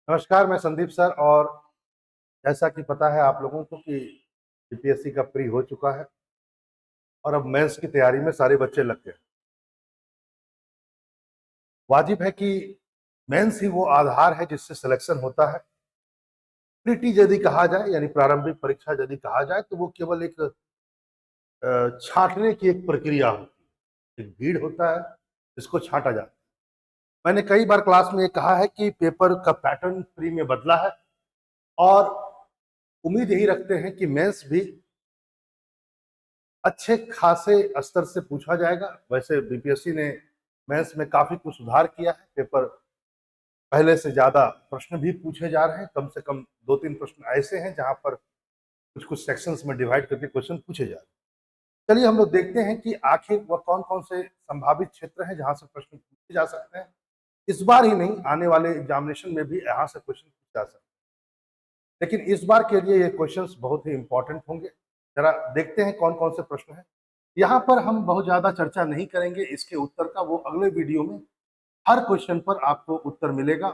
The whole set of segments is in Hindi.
नमस्कार, मैं संदीप सर। और जैसा कि पता है आप लोगों को कि यूपीएससी का प्री हो चुका है और अब मेंस की तैयारी में सारे बच्चे लग गए। वाजिब है कि मेंस ही वो आधार है जिससे सिलेक्शन होता है। प्रीटी यदि कहा जाए यानी प्रारंभिक परीक्षा यदि कहा जाए तो वो केवल एक छांटने की एक प्रक्रिया होती है, एक भीड़ होता है जिसको छांटा जाता है। मैंने कई बार क्लास में ये कहा है कि पेपर का पैटर्न प्री में बदला है और उम्मीद यही रखते हैं कि मेंस भी अच्छे खासे स्तर से पूछा जाएगा। वैसे बीपीएससी ने मेंस में काफी कुछ सुधार किया है। पेपर पहले से ज्यादा प्रश्न भी पूछे जा रहे हैं। कम से कम 2-3 प्रश्न ऐसे हैं जहां पर कुछ कुछ सेक्शंस में डिवाइड करके क्वेश्चन पूछे जा रहे हैं। चलिए हम लोग देखते हैं कि आखिर वह कौन कौन से संभावित क्षेत्र हैं जहां से प्रश्न पूछे जा सकते हैं। इस बार ही नहीं, आने वाले एग्जामिनेशन में भी यहाँ से क्वेश्चन पूछे जा सकते हैं, लेकिन इस बार के लिए ये क्वेश्चंस बहुत ही इंपॉर्टेंट होंगे। जरा देखते हैं कौन कौन से प्रश्न हैं। यहाँ पर हम बहुत ज्यादा चर्चा नहीं करेंगे इसके उत्तर का, वो अगले वीडियो में हर क्वेश्चन पर आपको उत्तर मिलेगा,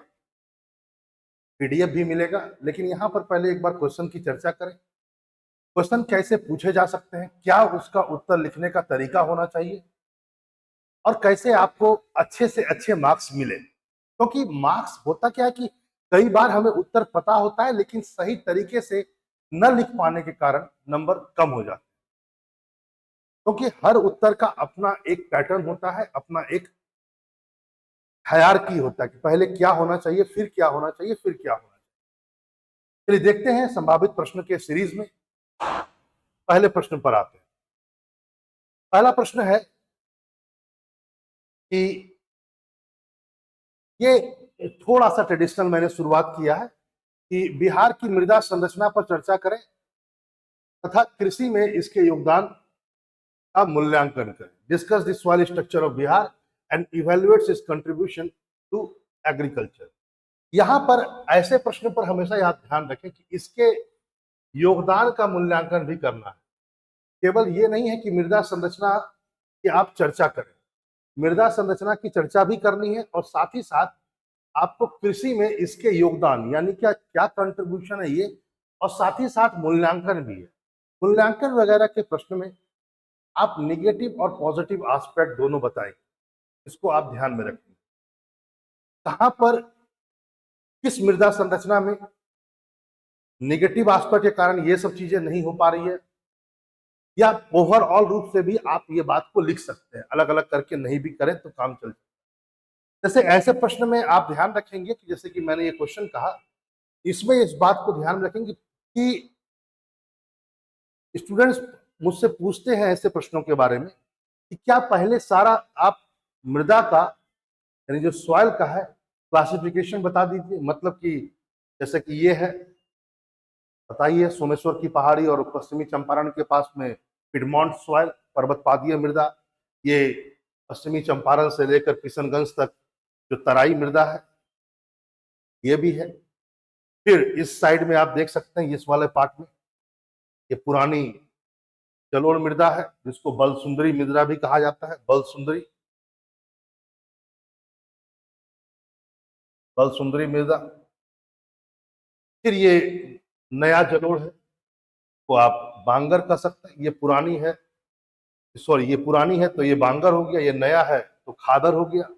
पीडीएफ भी मिलेगा। लेकिन यहाँ पर पहले एक बार क्वेश्चन की चर्चा करें। क्वेश्चन कैसे पूछे जा सकते हैं, क्या उसका उत्तर लिखने का तरीका होना चाहिए और कैसे आपको अच्छे से अच्छे मार्क्स मिले। क्योंकि मार्क्स होता क्या है कि कई बार हमें उत्तर पता होता है लेकिन सही तरीके से न लिख पाने के कारण नंबर कम हो जाते हैं। क्योंकि हर उत्तर का अपना एक पैटर्न होता है, अपना एक हायरार्की होता है कि पहले क्या होना चाहिए, फिर क्या होना चाहिए, फिर क्या होना चाहिए। चलिए देखते हैं संभावित प्रश्न के सीरीज में। पहले प्रश्न पर आते हैं। पहला प्रश्न है कि ये थोड़ा सा ट्रेडिशनल मैंने शुरुआत किया है कि बिहार की मृदा संरचना पर चर्चा करें तथा कृषि में इसके योगदान का मूल्यांकन करें। Discuss the soil structure of Bihar and evaluates its contribution to agriculture. यहां पर ऐसे प्रश्न पर हमेशा याद ध्यान रखें कि इसके योगदान का मूल्यांकन भी करना है। केवल ये नहीं है कि मृदा संरचना की आप चर्चा करें, मृदा संरचना की चर्चा भी करनी है और साथ ही साथ आपको कृषि में इसके योगदान यानी क्या क्या कंट्रीब्यूशन है ये, और साथ ही साथ मूल्यांकन भी है। मूल्यांकन वगैरह के प्रश्न में आप निगेटिव और पॉजिटिव एस्पेक्ट दोनों बताएंगे, इसको आप ध्यान में रखें। कहां पर किस मृदा संरचना में निगेटिव एस्पेक्ट के कारण ये सब चीजें नहीं हो पा रही है, या ओवरऑल रूप से भी आप ये बात को लिख सकते हैं, अलग अलग करके नहीं भी करें तो काम चल जाए। जैसे ऐसे प्रश्न में आप ध्यान रखेंगे कि जैसे कि मैंने ये क्वेश्चन कहा, इसमें इस बात को ध्यान रखेंगे कि स्टूडेंट्स मुझसे पूछते हैं ऐसे प्रश्नों के बारे में कि क्या पहले सारा आप मृदा का यानी जो सॉइल का है क्लासिफिकेशन बता दीजिए। मतलब कि जैसे कि ये है, बताइए, सोमेश्वर की पहाड़ी और पश्चिमी चंपारण के पास में पिडमॉन्ट सॉइल, पर्वतपादीय मृदा। ये पश्चिमी चंपारण से लेकर किशनगंज तक जो तराई मृदा है ये भी है। फिर इस साइड में आप देख सकते हैं, इस वाले पार्ट में ये पुरानी जलोढ़ मृदा है जिसको बल सुंदरी मृदा भी कहा जाता है। बल सुंदरी मृदा। फिर ये नया जलोढ़ है, को आप बांगर कह सकते हैं। ये पुरानी है, सॉरी ये पुरानी है तो ये बांगर हो गया, ये नया है तो खादर हो गया।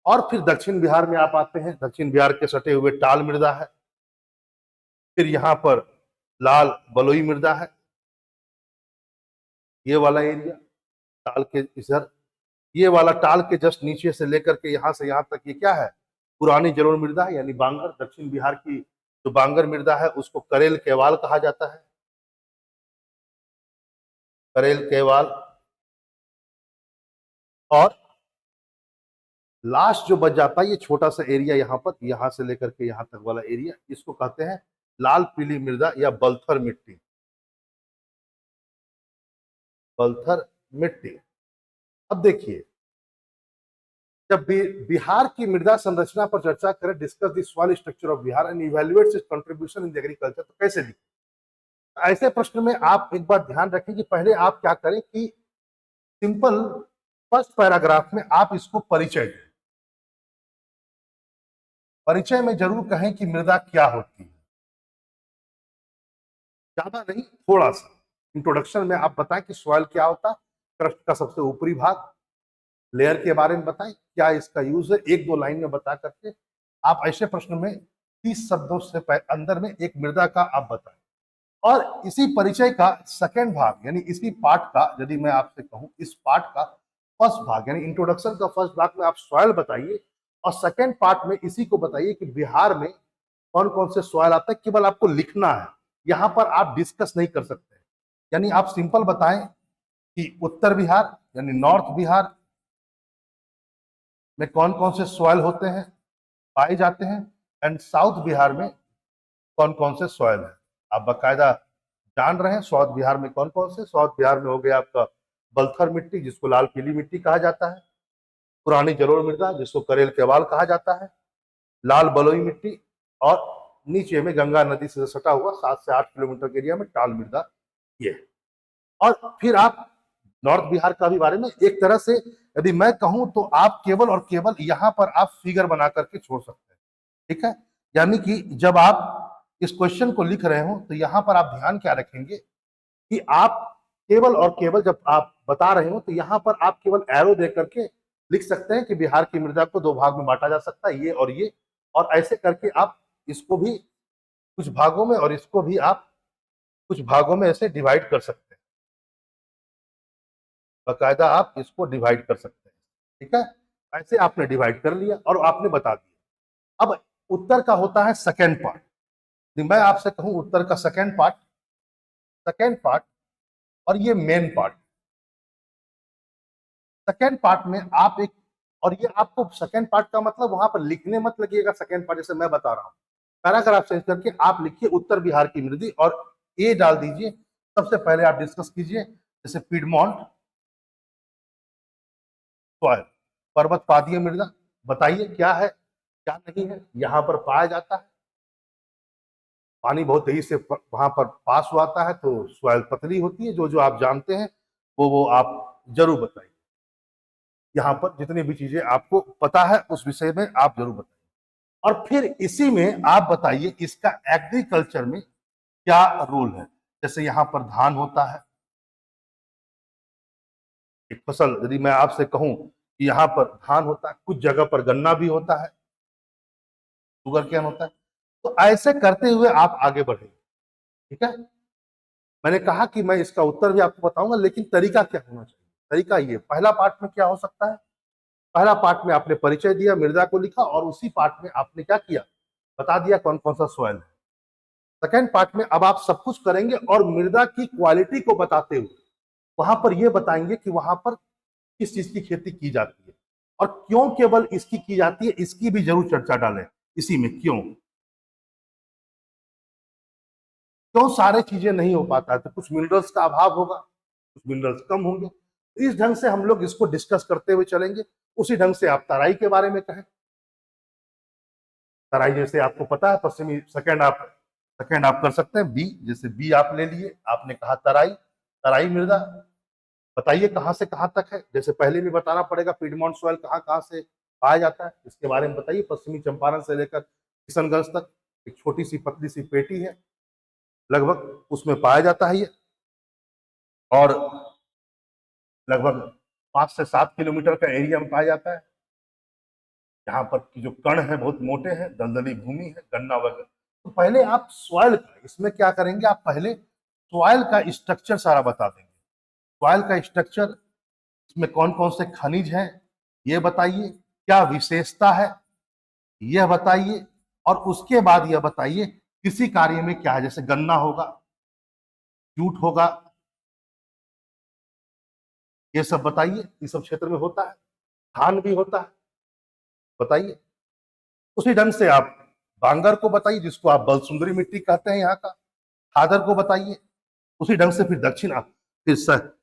और फिर दक्षिण बिहार में आप आते हैं, दक्षिण बिहार के सटे हुए टाल मृदा है। फिर यहाँ पर लाल बलुई मृदा है, ये वाला एरिया टाल के इधर, ये वाला टाल के जस्ट नीचे से लेकर के यहाँ से यहाँ तक ये क्या है, पुरानी जलोढ़ मृदा है यानी बांगर। दक्षिण बिहार की जो बांगर मृदा है उसको करेल केवाल कहा जाता है, करेल केवाल। और लास्ट जो बच जाता है ये छोटा सा एरिया यहाँ पर, यहाँ से लेकर के यहाँ तक वाला एरिया, इसको कहते हैं लाल पीली मृदा या बलथर मिट्टी। बलथर मिट्टी। अब देखिए, जब भी बिहार की मृदा संरचना पर चर्चा करें, discuss the soil structure of Bihar and evaluates its contribution in agriculture, तो कैसे लिखें। ऐसे प्रश्न में आप एक बात ध्यान रखें कि पहले आप क्या करें कि सिंपल फर्स्ट पैराग्राफ में आप इसको परिचय दें। परिचय में जरूर कहें कि मृदा क्या होती है, ज्यादा नहीं, थोड़ा सा इंट्रोडक्शन में आप बताएं कि सॉइल क्या होता है, क्रस्ट का सबसे ऊपरी भाग, लेयर के बारे में बताएं, क्या इसका यूज है, एक दो लाइन में बता करके आप ऐसे प्रश्न में 30 शब्दों से अंदर में एक मृदा का आप बताएं। और इसी परिचय का सेकेंड भाग यानी इसी पार्ट का, यदि मैं आपसे कहूं इस पार्ट का फर्स्ट भाग यानी इंट्रोडक्शन का फर्स्ट भाग में आप सॉइल बताइए, और सेकेंड पार्ट में इसी को बताइए कि बिहार में कौन कौन से सॉइल आता है। केवल आपको लिखना है, यहां पर आप डिस्कस नहीं कर सकते। यानी आप सिंपल बताएं कि उत्तर बिहार यानी नॉर्थ बिहार में कौन कौन से सॉइल होते हैं, पाए जाते हैं, एंड साउथ बिहार में कौन कौन से सॉइल है। आप बाकायदा जान रहे हैं साउथ बिहार में कौन कौन से। साउथ बिहार में हो गया आपका बलथर मिट्टी जिसको लाल पीली मिट्टी कहा जाता है, पुरानी जलोढ़ मृदा जिसको करेल केवाल कहा जाता है, लाल बलुई मिट्टी, और नीचे में गंगा नदी से सटा हुआ 7 से 8 किलोमीटर के एरिया में टाल मृदा। ये और फिर आप नॉर्थ बिहार का भी बारे में एक तरह से यदि मैं कहूं तो आप केवल और केवल यहां पर आप फिगर बना करके छोड़ सकते हैं। ठीक है, यानी कि जब आप इस क्वेश्चन को लिख रहे हो तो यहां पर आप ध्यान क्या रखेंगे कि आप केवल और केवल जब आप बता रहे हो तो यहां पर आप केवल एरो दे करके लिख सकते हैं कि बिहार की मृदा को दो भाग में बांटा जा सकता है, ये और ये, और ऐसे करके आप इसको भी कुछ भागों में और इसको भी आप कुछ भागों में ऐसे डिवाइड कर सकते हैं। बाकायदा आप इसको डिवाइड कर सकते हैं। ठीक है, ऐसे आपने डिवाइड कर लिया और आपने बता दिया। अब उत्तर का होता है सेकेंड पार्ट। मैं आपसे कहूं उत्तर का सेकेंड पार्ट और ये मेन पार्ट। सेकेंड पार्ट में आप एक, और ये आपको सेकेंड पार्ट का मतलब वहां पर लिखने मत लगिएगा सेकेंड पार्ट, जैसे मैं बता रहा हूं पैराग्राफ चेंज करके आप लिखिए उत्तर बिहार की मृदा और ए डाल दीजिए। सबसे पहले आप डिस्कस कीजिए जैसे पीडमोंट सॉइल, पर्वत पादीय मृदा, बताइए क्या है क्या नहीं है, यहां पर पाया जाता है, पानी बहुत तेजी से वहां पर पास हुआ आता है तो सॉइल पतली होती है। जो जो आप जानते हैं वो आप जरूर बताइए। यहाँ पर जितनी भी चीजें आपको पता है उस विषय में आप जरूर बताइए। और फिर इसी में आप बताइए इसका एग्रीकल्चर में क्या रोल है। जैसे यहाँ पर धान होता है एक फसल, यदि मैं आपसे कहूं कि यहाँ पर धान होता है, कुछ जगह पर गन्ना भी होता है, शुगर केन होता है, तो ऐसे करते हुए आप आगे बढ़ेंगे। ठीक है, मैंने कहा कि मैं इसका उत्तर भी आपको बताऊंगा, लेकिन तरीका क्या होना चाहिए। तरीका ये, पहला पार्ट में क्या हो सकता है, पहला पार्ट में आपने परिचय दिया, मृदा को लिखा, और उसी पार्ट में आपने क्या किया, बता दिया कौन कौन सा सॉइल है। सेकेंड पार्ट में अब आप सब कुछ करेंगे और मृदा की क्वालिटी को बताते हुए वहां पर यह बताएंगे कि वहां पर किस चीज की खेती की जाती है और क्यों केवल इसकी की जाती है, इसकी भी जरूर चर्चा डालें। इसी में क्यों क्यों सारे चीजें नहीं हो पाता है, तो कुछ मिनरल्स का अभाव होगा, कुछ मिनरल्स कम होंगे। इस ढंग से हम लोग इसको डिस्कस करते हुए चलेंगे। उसी ढंग से आप तराई के बारे में कहें, तराई जैसे आपको पता है पश्चिमी, सेकेंड आप कर सकते हैं बी, जैसे बी आप ले लिए, आपने कहा तराई, तराई मृदा, बताइए कहां से कहां तक है। जैसे पहले भी बताना पड़ेगा पीडमोंट सॉइल कहां कहां से पाया जाता है, इसके बारे में बताइए। पश्चिमी चंपारण से लेकर किशनगंज तक एक छोटी सी पतली सी पेटी है लगभग, उसमें पाया जाता है ये, और लगभग 5 से 7 किलोमीटर का एरिया में पाया जाता है। यहाँ पर की जो कण है बहुत मोटे हैं, दलदली भूमि है, गन्ना वगैरह। तो पहले आप सॉइल का, इसमें क्या करेंगे, आप पहले सॉइल का स्ट्रक्चर सारा बता देंगे। सॉइल का स्ट्रक्चर, इसमें कौन कौन से खनिज हैं ये बताइए, क्या विशेषता है यह बताइए, और उसके बाद यह बताइए किसी कार्य में क्या है। जैसे गन्ना होगा, जूट होगा, ये सब बताइए, इस सब क्षेत्र में होता है। धान भी होता है, बताइए। उसी ढंग से आप बांगर को बताइए, जिसको आप बलसुंदरी मिट्टी कहते हैं यहाँ का, खादर को बताइए। उसी ढंग से फिर दक्षिण आप, फिर सर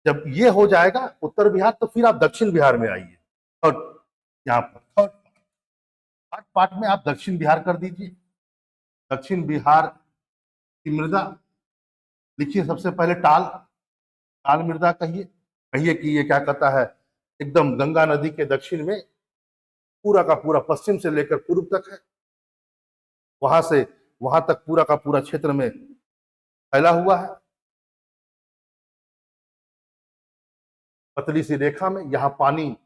जब ये हो जाएगा उत्तर बिहार, तो फिर आप दक्षिण बिहार में आइए। और यहाँ पर थर्ड पार्ट में आप दक्षिण बिहार कर दीजिए। दक्षिण बिहार की मृदा लिखिए, सबसे पहले टाल, टाल मृदा कहिए, कहिए कि ये क्या कहता है, एकदम गंगा नदी के दक्षिण में पूरा का पूरा पश्चिम से लेकर पूर्व तक है, वहां से वहां तक पूरा का पूरा क्षेत्र में फैला हुआ है। पतली सी रेखा में यहाँ पानी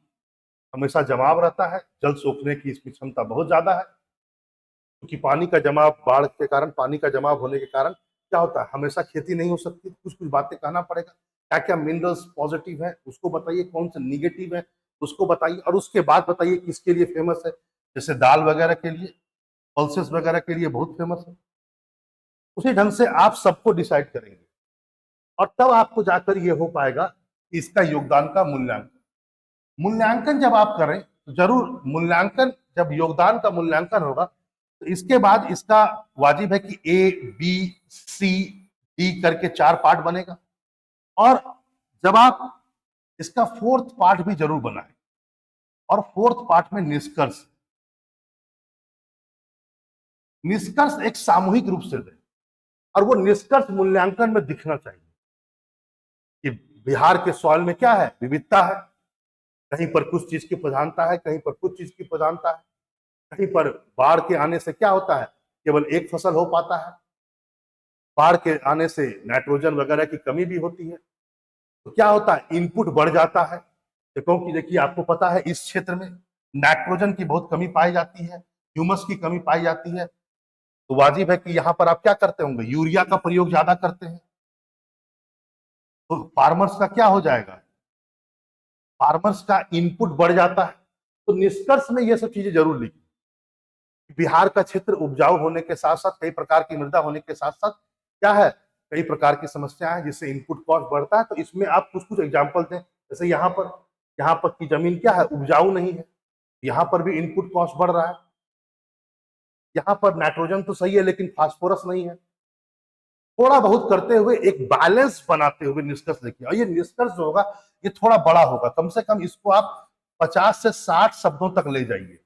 हमेशा जमाव रहता है, जल सोखने की इसकी क्षमता बहुत ज्यादा है, क्योंकि पानी का जमाव, बाढ़ के कारण पानी का जमाव होने के कारण क्या होता है, हमेशा खेती नहीं हो सकती। कुछ कुछ बातें कहना पड़ेगा, क्या क्या मिनरल्स पॉजिटिव है उसको बताइए, कौन से निगेटिव है उसको बताइए, और उसके बाद बताइए किसके लिए फेमस है। जैसे दाल वगैरह के लिए, पल्सेस वगैरह के लिए बहुत फेमस है। उसी ढंग से आप सबको डिसाइड करेंगे और तब आपको जाकर ये हो पाएगा कि इसका योगदान का मूल्यांकन। मूल्यांकन जब आप करें तो जरूर मूल्यांकन, जब योगदान का मूल्यांकन होगा तो इसके बाद इसका वाजिब है कि ए बी सी डी करके 4 पार्ट बनेगा, और जब आप इसका 4th पार्ट भी जरूर बनाएं, और 4th पार्ट में निष्कर्ष। निष्कर्ष एक सामूहिक रूप से दें, और वो निष्कर्ष मूल्यांकन में दिखना चाहिए कि बिहार के सॉइल में क्या है, विविधता है, कहीं पर कुछ चीज की प्रधानता है, कहीं पर कुछ चीज की प्रधानता है, कहीं पर बाढ़ के आने से क्या होता है, केवल एक फसल हो पाता है, बाढ़ के आने से नाइट्रोजन वगैरह की कमी भी होती है, तो क्या होता है, इनपुट बढ़ जाता है। क्योंकि देखिए आपको पता है इस क्षेत्र में नाइट्रोजन की बहुत कमी पाई जाती है, ह्यूमस की कमी पाई जाती है, तो वाजिब है कि यहाँ पर आप क्या करते होंगे, यूरिया का प्रयोग ज्यादा करते हैं, तो फार्मर्स का क्या हो जाएगा, फार्मर्स का इनपुट बढ़ जाता है। तो निष्कर्ष में ये सब चीजें जरूर लिखी। बिहार का क्षेत्र उपजाऊ होने के साथ साथ, कई प्रकार की मृदा होने के साथ साथ क्या है, कई प्रकार की समस्याएं हैं जिससे इनपुट कॉस्ट बढ़ता है। तो इसमें आप कुछ कुछ एग्जांपल दें, जैसे यहाँ पर की जमीन क्या है, उपजाऊ नहीं है, यहाँ पर भी इनपुट कॉस्ट बढ़ रहा है। यहाँ पर नाइट्रोजन तो सही है लेकिन फास्फोरस नहीं है। थोड़ा बहुत करते हुए एक बैलेंस बनाते हुए निष्कर्ष लिखिए, और ये निष्कर्ष जो होगा ये थोड़ा बड़ा होगा, कम से कम इसको आप 50 से 60 शब्दों तक ले जाइए,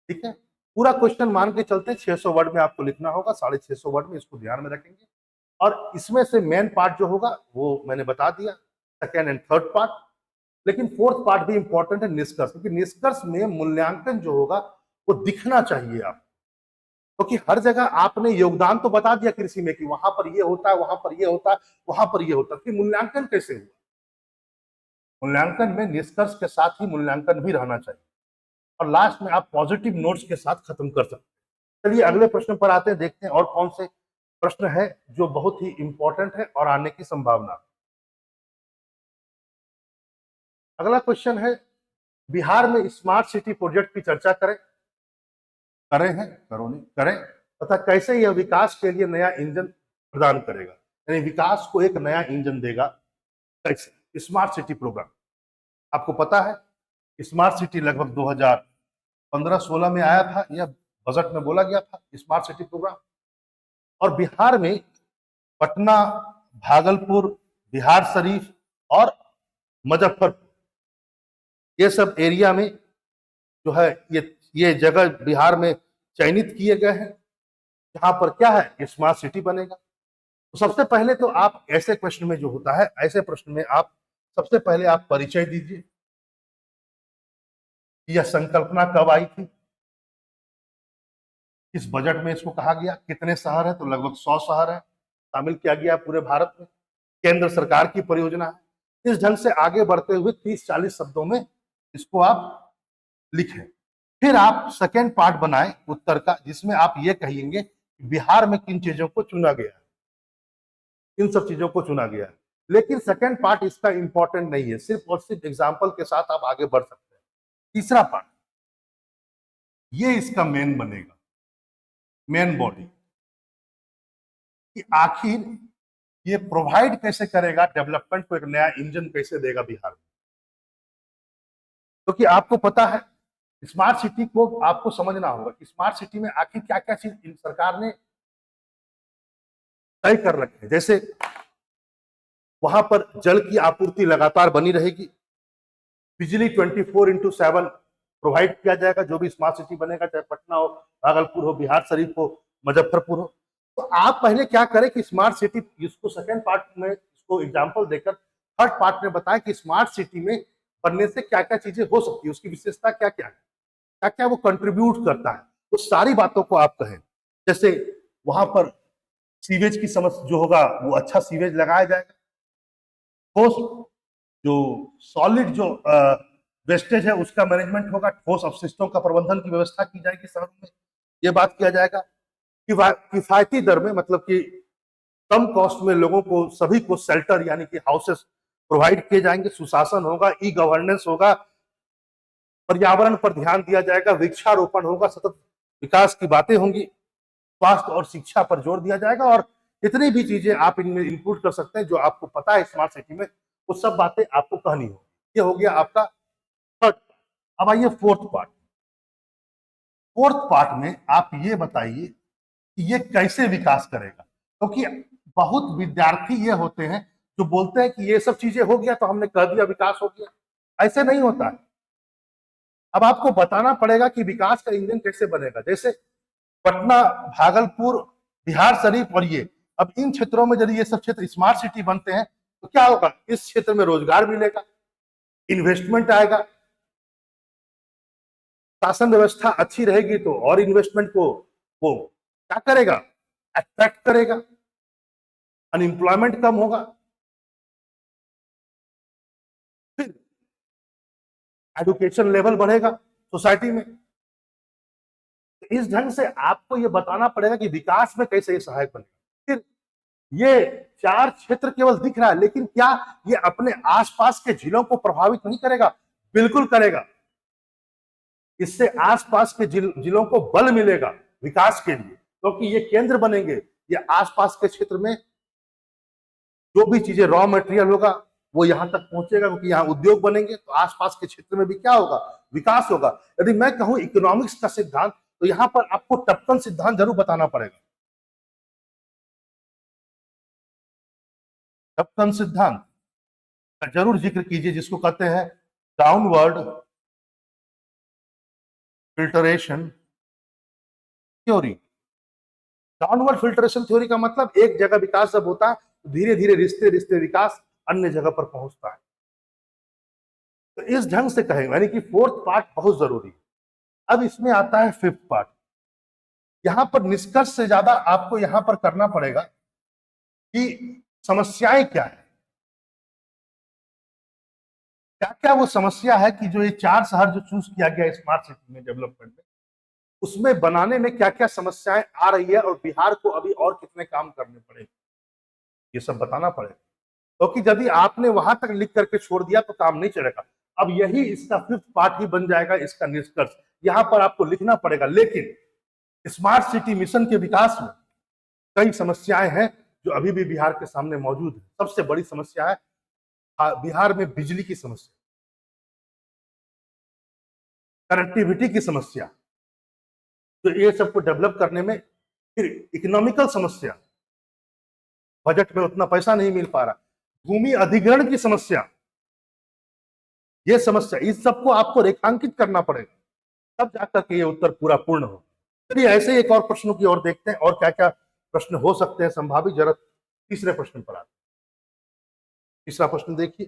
ठीक है। पूरा क्वेश्चन मान के चलते 600 वर्ड में आपको लिखना होगा, 650 वर्ड में, इसको ध्यान में रखेंगे। और इसमें से मेन पार्ट जो होगा वो मैंने बता दिया, सेकेंड एंड थर्ड पार्ट, लेकिन 4th पार्ट भी इंपॉर्टेंट है, निष्कर्ष, क्योंकि निष्कर्ष में मूल्यांकन जो होगा वो दिखना चाहिए आप, क्योंकि हर जगह आपने योगदान तो बता दिया कृषि में कि वहां पर ये होता है, वहां पर ये होता है, वहां पर ये होता है, फिर मूल्यांकन कैसे हुआ। मूल्यांकन में निष्कर्ष के साथ ही मूल्यांकन भी रहना चाहिए, और लास्ट में आप पॉजिटिव नोट्स के साथ खत्म कर सकते हैं। चलिए अगले प्रश्न पर आते हैं, देखते हैं और कौन से प्रश्न है जो बहुत ही इंपॉर्टेंट है और आने की संभावना। अगला क्वेश्चन है, बिहार में स्मार्ट सिटी प्रोजेक्ट की चर्चा करें। करें हैं, करो नहीं करें, तथा कैसे यह विकास के लिए नया इंजन प्रदान करेगा, यानी विकास को एक नया इंजन देगा कैसे। स्मार्ट सिटी प्रोग्राम आपको पता है, स्मार्ट सिटी लगभग 2015-16 में आया था, यह बजट में बोला गया था स्मार्ट सिटी प्रोग्राम। और बिहार में पटना, भागलपुर, बिहार शरीफ और मुजफ्फरपुर, ये सब एरिया में जो है ये जगह बिहार में चयनित किए गए हैं, जहां पर क्या है, स्मार्ट सिटी बनेगा। तो सबसे पहले तो आप ऐसे क्वेश्चन में जो होता है, ऐसे प्रश्न में आप सबसे पहले आप परिचय दीजिए, यह संकल्पना कब आई थी, किस बजट में इसको कहा गया, कितने शहर है, तो लगभग 100 शहर है शामिल किया गया पूरे भारत में, केंद्र सरकार की परियोजना है। इस ढंग से आगे बढ़ते हुए 30-40 शब्दों में इसको आप लिखें। फिर आप सेकेंड पार्ट बनाएं उत्तर का, जिसमें आप ये कहेंगे बिहार में किन चीजों को चुना गया है, इन सब चीजों को चुना गया है। लेकिन सेकेंड पार्ट इसका इंपॉर्टेंट नहीं है, सिर्फ और सिर्फ एग्जाम्पल के साथ आप आगे बढ़ सकते हैं। तीसरा पार्ट ये इसका मेन बनेगा, मेन बॉडी, कि आखिर ये प्रोवाइड कैसे करेगा डेवलपमेंट को, एक नया इंजन कैसे देगा बिहार में। क्योंकि आपको पता है स्मार्ट सिटी को आपको समझना होगा कि स्मार्ट सिटी में आखिर क्या क्या चीज सरकार ने तय कर रखे हैं। जैसे वहां पर जल की आपूर्ति लगातार बनी रहेगी, बिजली 24x7 प्रोवाइड किया जाएगा, जो भी स्मार्ट सिटी बनेगा, चाहे पटना हो, भागलपुर हो, बिहार शरीफ हो, मुजफ्फरपुर हो। तो आप पहले क्या करें कि स्मार्ट सिटी, इसको सेकेंड पार्ट में इसको एग्जाम्पल देकर थर्ड पार्ट में बताएं कि स्मार्ट सिटी में बनने से क्या क्या चीजें हो सकती है, उसकी विशेषता क्या क्या है, क्या क्या वो कंट्रीब्यूट करता है, उस सारी बातों को आप कहें। जैसे वहां पर सीवेज की समस्या जो होगा वो अच्छा सीवेज लगाया जाएगा, ठोस जो सॉलिड जो वेस्टेज है उसका मैनेजमेंट होगा, ठोस अपशिष्टों का प्रबंधन की व्यवस्था की जाएगी शहरों में, ये बात किया जाएगा। किफायती दर में मतलब कि कम कॉस्ट में लोगों को सभी को शेल्टर यानी कि हाउसेस प्रोवाइड किए जाएंगे, सुशासन होगा, ई गवर्नेंस होगा, पर्यावरण पर ध्यान दिया जाएगा, वृक्षारोपण होगा, सतत विकास की बातें होंगी, स्वास्थ्य और शिक्षा पर जोर दिया जाएगा, और जितनी भी चीजें आप इनमें इनपुट कर सकते हैं जो आपको पता है स्मार्ट सिटी में, वो सब बातें आपको कहनी होगी। ये हो गया आपका थर्ड। अब आइए फोर्थ पार्ट। फोर्थ पार्ट में आप ये बताइए कि ये कैसे विकास करेगा, क्योंकि बहुत विद्यार्थी ये होते हैं जो बोलते हैं कि ये सब चीजें हो गया तो हमने कह दिया विकास हो गया। ऐसे नहीं होता है। अब आपको बताना पड़ेगा कि विकास का इंजन कैसे बनेगा। जैसे पटना, भागलपुर, बिहार शरीफ और ये, अब इन क्षेत्रों में यदि ये सब क्षेत्र स्मार्ट सिटी बनते हैं तो क्या होगा, इस क्षेत्र में रोजगार मिलेगा, इन्वेस्टमेंट आएगा, शासन व्यवस्था अच्छी रहेगी तो और इन्वेस्टमेंट को वो क्या करेगा, अट्रैक्ट करेगा, अनएम्प्लॉयमेंट कम होगा, फिर एजुकेशन लेवल बढ़ेगा सोसाइटी में। तो इस ढंग से आपको ये बताना पड़ेगा कि विकास में कैसे ये सहायक बनेगा। फिर ये चार क्षेत्र केवल दिख रहा है, लेकिन क्या ये अपने आसपास के जिलों को प्रभावित नहीं करेगा? बिल्कुल करेगा। इससे आसपास के जिलों को बल मिलेगा विकास के लिए, क्योंकि ये केंद्र बनेंगे। ये आसपास के क्षेत्र में जो भी चीजें रॉ मटेरियल होगा वो यहां तक पहुंचेगा, क्योंकि यहाँ उद्योग बनेंगे तो आसपास के क्षेत्र में भी क्या होगा, विकास होगा। यदि मैं कहूं इकोनॉमिक्स का सिद्धांत, तो यहां पर आपको टप्पन सिद्धांत जरूर बताना पड़ेगा। टप्पन सिद्धांत का जरूर जिक्र कीजिए, जिसको कहते हैं downward filtration theory. Downward filtration theory का मतलब एक जगह विकास जब होता है तो धीरे धीरे रिश्ते रिश्ते विकास अन्य जगह पर पहुंचता है। तो इस ढंग से कहेंगे, यानी कि फोर्थ पार्ट बहुत जरूरी है। अब इसमें आता है फिफ्थ पार्ट। यहां पर निष्कर्ष से ज्यादा आपको यहां पर करना पड़ेगा कि समस्याएं क्या है, क्या क्या वो समस्या है कि जो ये चार शहर जो चूज किया गया स्मार्ट सिटी में डेवलपमेंट में, उसमें बनाने में क्या क्या समस्याएं आ रही है और बिहार को अभी और कितने काम करने पड़ेंगे, ये सब बताना पड़ेगा। क्योंकि यदि आपने वहां तक लिख करके छोड़ दिया तो काम नहीं चलेगा। अब यही इसका फिफ्थ पार्ट ही बन जाएगा, इसका निष्कर्ष यहां पर आपको लिखना पड़ेगा। लेकिन स्मार्ट सिटी मिशन के विकास में कई समस्याएं हैं जो अभी भी बिहार के सामने मौजूद है। सबसे बड़ी समस्या है बिहार में बिजली की समस्या, कनेक्टिविटी की समस्या, तो ये सबको डेवलप करने में, फिर इकोनॉमिकल समस्या, बजट में उतना पैसा नहीं मिल पा रहा, भूमि अधिग्रहण की समस्या, ये समस्या, इस सबको आपको रेखांकित करना पड़ेगा, तब जाकर के ये उत्तर पूरा पूर्ण हो। चलिए ऐसे एक और प्रश्नों की ओर देखते हैं और क्या क्या प्रश्न हो सकते हैं संभावित। जरा तीसरे प्रश्न पर आते हैं। तीसरा प्रश्न देखिए,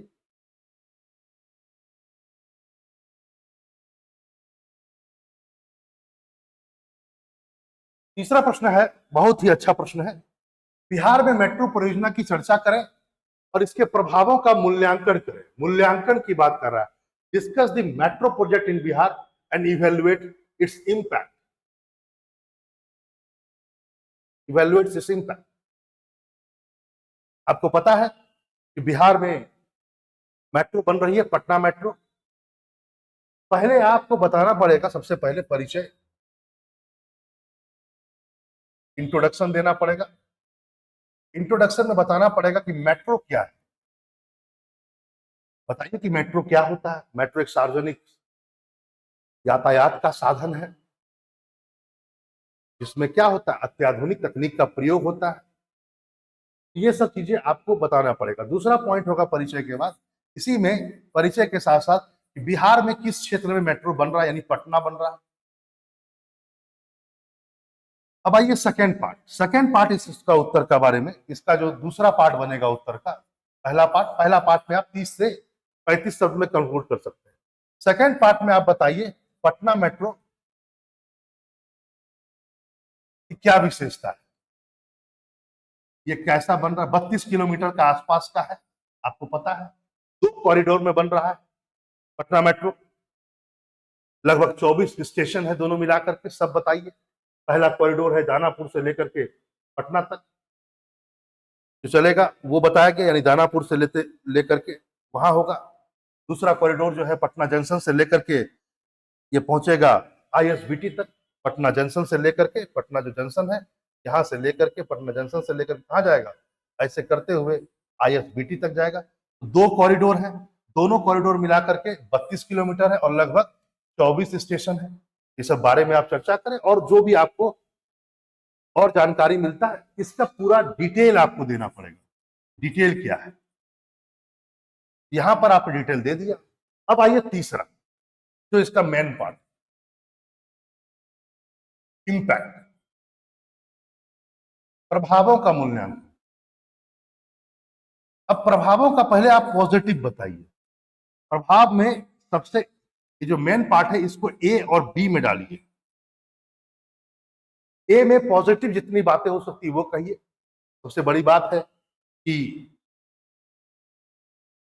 तीसरा प्रश्न है, बहुत ही अच्छा प्रश्न है। बिहार में मेट्रो परियोजना की चर्चा करें और इसके प्रभावों का मूल्यांकन करें। मूल्यांकन की बात कर रहा है। Discuss the metro project in Bihar and evaluate it's impact. Evaluate it's impact. आपको पता है कि बिहार में मेट्रो बन रही है, पटना मेट्रो। पहले आपको बताना पड़ेगा, सबसे पहले परिचय, इंट्रोडक्शन देना पड़ेगा। इंट्रोडक्शन में बताना पड़ेगा कि मेट्रो क्या है। बताइए कि मेट्रो क्या होता है। मेट्रो एक सार्वजनिक यातायात का साधन है जिसमें क्या होता है, अत्याधुनिक तकनीक का प्रयोग होता है। ये सब चीजें आपको बताना पड़ेगा। दूसरा पॉइंट होगा परिचय के बाद, इसी में परिचय के साथ साथ बिहार में किस क्षेत्र में मेट्रो बन रहा है, यानी पटना बन रहा है। अब आइए सेकेंड पार्ट। सेकेंड पार्ट इसका उत्तर का बारे में, इसका जो दूसरा पार्ट बनेगा उत्तर का, पहला पार्ट में आप 30 से 35 शब्द में कंक्लूड कर सकते हैं। सेकेंड पार्ट में आप बताइए पटना मेट्रो की क्या विशेषता है, ये कैसा बन रहा है। 32 किलोमीटर का आसपास का है, आपको पता है 2 कॉरिडोर में बन रहा है पटना मेट्रो। लगभग 24 स्टेशन है दोनों मिलाकर के, सब बताइए। पहला कॉरिडोर है दानापुर से लेकर के पटना तक जो चलेगा, वो बताया गया, यानी दानापुर से लेकर के वहां होगा। दूसरा कॉरिडोर जो है पटना जंक्शन से लेकर के ये पहुंचेगा आईएसबीटी तक। पटना जंक्शन से लेकर के, पटना जो जंक्शन है यहां से लेकर के, पटना जंक्शन से लेकर कहा जाएगा, ऐसे करते हुए आईएसबीटी तक जाएगा। 2 कॉरिडोर है, दोनों कॉरिडोर मिलाकर के 32 किलोमीटर है और लगभग 24 स्टेशन है। ये सब बारे में आप चर्चा करें और जो भी आपको और जानकारी मिलता है इसका पूरा डिटेल आपको देना पड़ेगा। डिटेल क्या है, यहां पर आप डिटेल दे दिया। अब आइए तीसरा जो इसका मेन पार्ट, इंपैक्ट, प्रभावों का मूल्यांकन। अब प्रभावों का पहले आप पॉजिटिव बताइए। प्रभाव में सबसे ये जो मेन पार्ट है इसको ए और बी में डालिए। ए में पॉजिटिव जितनी बातें हो सकती वो कहिए। सबसे बड़ी बात है कि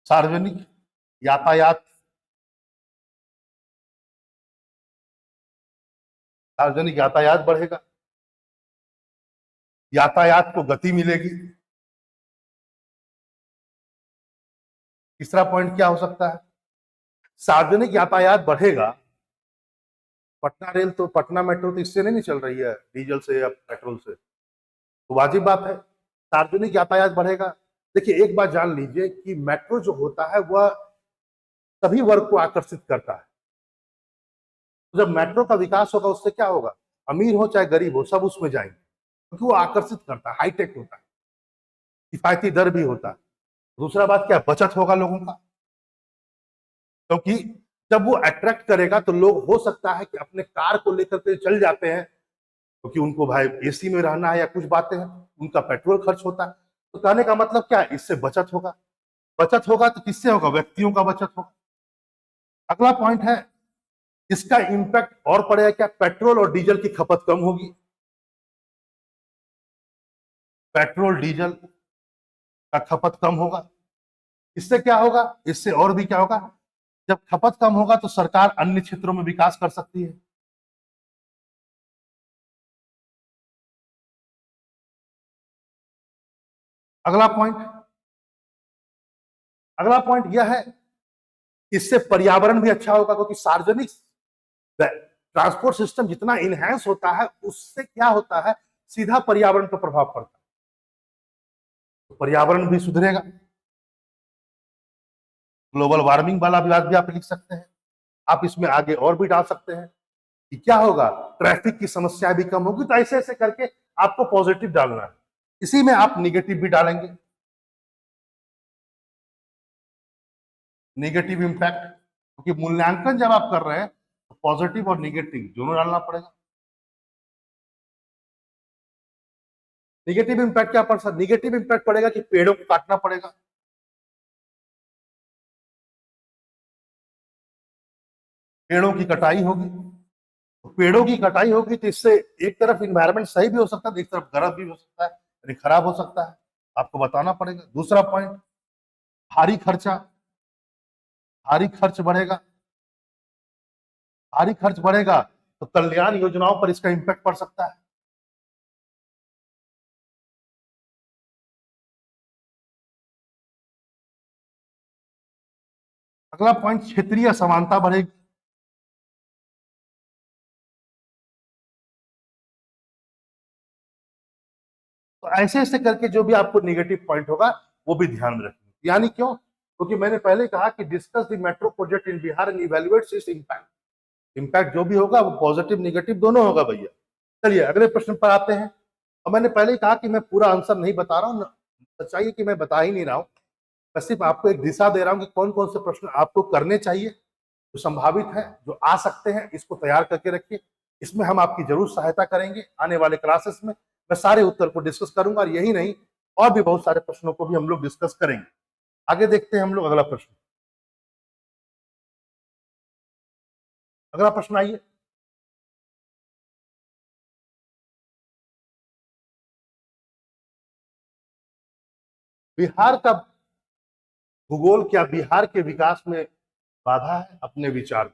सार्वजनिक यातायात, सार्वजनिक यातायात बढ़ेगा, यातायात को गति मिलेगी। तीसरा पॉइंट क्या हो सकता है, सार्वजनिक यातायात बढ़ेगा। पटना रेल तो, पटना मेट्रो तो इससे नहीं चल रही है डीजल से या पेट्रोल से, तो वाजिब बात है सार्वजनिक यातायात बढ़ेगा। देखिए एक बात जान लीजिए कि मेट्रो जो होता है वह सभी वर्ग को आकर्षित करता है। तो जब मेट्रो का विकास होगा उससे क्या होगा, अमीर हो चाहे गरीब हो सब उसमें जाएंगे, क्योंकि वो आकर्षित करता है, हाईटेक होता है, किफायती दर भी होता है। दूसरा बात क्या, बचत होगा लोगों का, क्योंकि जब वो अट्रैक्ट करेगा तो लोग हो सकता है कि अपने कार को लेकर के चल जाते हैं, क्योंकि उनको भाई एसी में रहना है या कुछ बातें हैं, उनका पेट्रोल खर्च होता है। तो कहने का मतलब क्या है, इससे बचत होगा। बचत होगा तो किससे होगा, व्यक्तियों का बचत होगा। अगला पॉइंट है इसका इंपैक्ट और पड़ेगा क्या, पेट्रोल और डीजल की खपत कम होगी। पेट्रोल डीजल का खपत कम होगा, इससे क्या होगा, इससे और भी क्या होगा, जब खपत कम होगा तो सरकार अन्य क्षेत्रों में विकास कर सकती है। अगला पॉइंट, अगला पॉइंट यह है इससे पर्यावरण भी अच्छा होगा, क्योंकि सार्वजनिक ट्रांसपोर्ट सिस्टम जितना इनहेंस होता है उससे क्या होता है, सीधा पर्यावरण पर प्रभाव पड़ता है, तो पर्यावरण भी सुधरेगा। ग्लोबल वार्मिंग वाला बात भी आप लिख सकते हैं। आप इसमें आगे और भी डाल सकते हैं कि क्या होगा, ट्रैफिक की समस्या भी कम होगी। तो ऐसे ऐसे करके आपको पॉजिटिव डालना है, इसी में आप निगेटिव भी डालेंगे, निगेटिव इंपैक्ट, क्योंकि मूल्यांकन जब आप कर रहे हैं तो पॉजिटिव और निगेटिव दोनों डालना पड़ेगा। निगेटिव इंपैक्ट क्या पड़ सकता, निगेटिव इंपैक्ट पड़ेगा कि पेड़ों को काटना पड़ेगा, पेड़ों की कटाई होगी। तो पेड़ों की कटाई होगी तो इससे एक तरफ इन्वायरमेंट सही भी हो सकता है, एक तरफ गलत भी हो सकता है, यानी खराब हो सकता है, आपको बताना पड़ेगा। दूसरा पॉइंट, भारी खर्चा, भारी खर्च बढ़ेगा, भारी खर्च बढ़ेगा तो कल्याण योजनाओं पर इसका इंपैक्ट पड़ सकता है। अगला पॉइंट, क्षेत्रीय असमानता बढ़ेगी, तो ऐसे ऐसे करके जो भी आपको नेगेटिव पॉइंट होगा वो भी ध्यान में रखेंगे। यानी क्यों, क्योंकि मैंने पहले कहा कि discuss the metro project in Bihar and evaluate it's impact. Impact जो भी होगा वो पॉजिटिव निगेटिव दोनों होगा भैया। चलिए अगले प्रश्न पर आते हैं। और मैंने पहले ही कहा कि मैं पूरा आंसर नहीं बता रहा हूँ, सच्चाई है कि मैं बता ही नहीं रहा हूँ, मैं सिर्फ आपको एक दिशा दे रहा हूँ कि कौन कौन से प्रश्न आपको करने चाहिए, जो संभावित है, जो आ सकते हैं, इसको तैयार करके रखिए। इसमें हम आपकी जरूर सहायता करेंगे आने वाले क्लासेस में। मैं सारे उत्तर को डिस्कस करूंगा और यही नहीं, और भी बहुत सारे प्रश्नों को भी हम लोग डिस्कस करेंगे। आगे देखते हैं हम लोग अगला प्रश्न। अगला प्रश्न आइए। बिहार का भूगोल क्या बिहार के विकास में बाधा है? अपने विचार।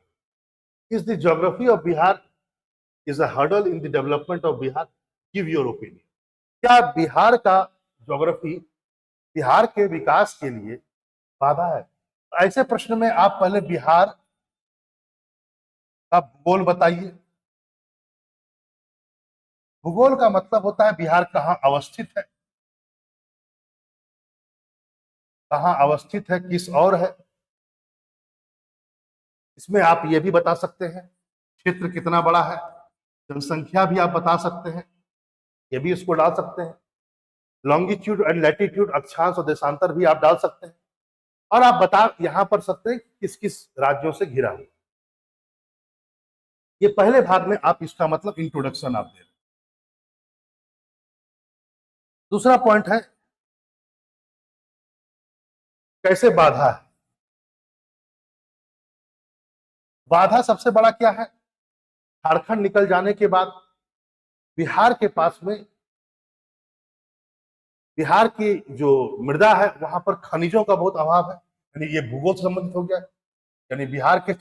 Is the geography of Bihar is a hurdle in the development of Bihar? Give your opinion. क्या बिहार का ज्योग्राफी बिहार के विकास के लिए बाधा है? ऐसे प्रश्न में आप पहले बिहार का भूगोल बताइए। भूगोल का मतलब होता है बिहार कहाँ अवस्थित है, कहाँ अवस्थित है, किस ओर है। इसमें आप ये भी बता सकते हैं क्षेत्र कितना बड़ा है, जनसंख्या भी आप बता सकते हैं, ये भी इसको डाल सकते हैं। लॉन्गिट्यूड एंड लैटिट्यूड अक्षांश और देशांतर भी आप डाल सकते हैं। और आप बता यहां पर सकते हैं किस किस राज्यों से घिरा हुआ। ये पहले भाग में आप इसका मतलब इंट्रोडक्शन आप दे रहे हैं। दूसरा पॉइंट है कैसे बाधा है। बाधा सबसे बड़ा क्या है? झारखंड निकल जाने के बाद बिहार के पास में बिहार की जो मृदा है वहां पर खनिजों का बहुत अभाव है, यानी ये भूगोल से संबंधित हो गया। यानी बिहार के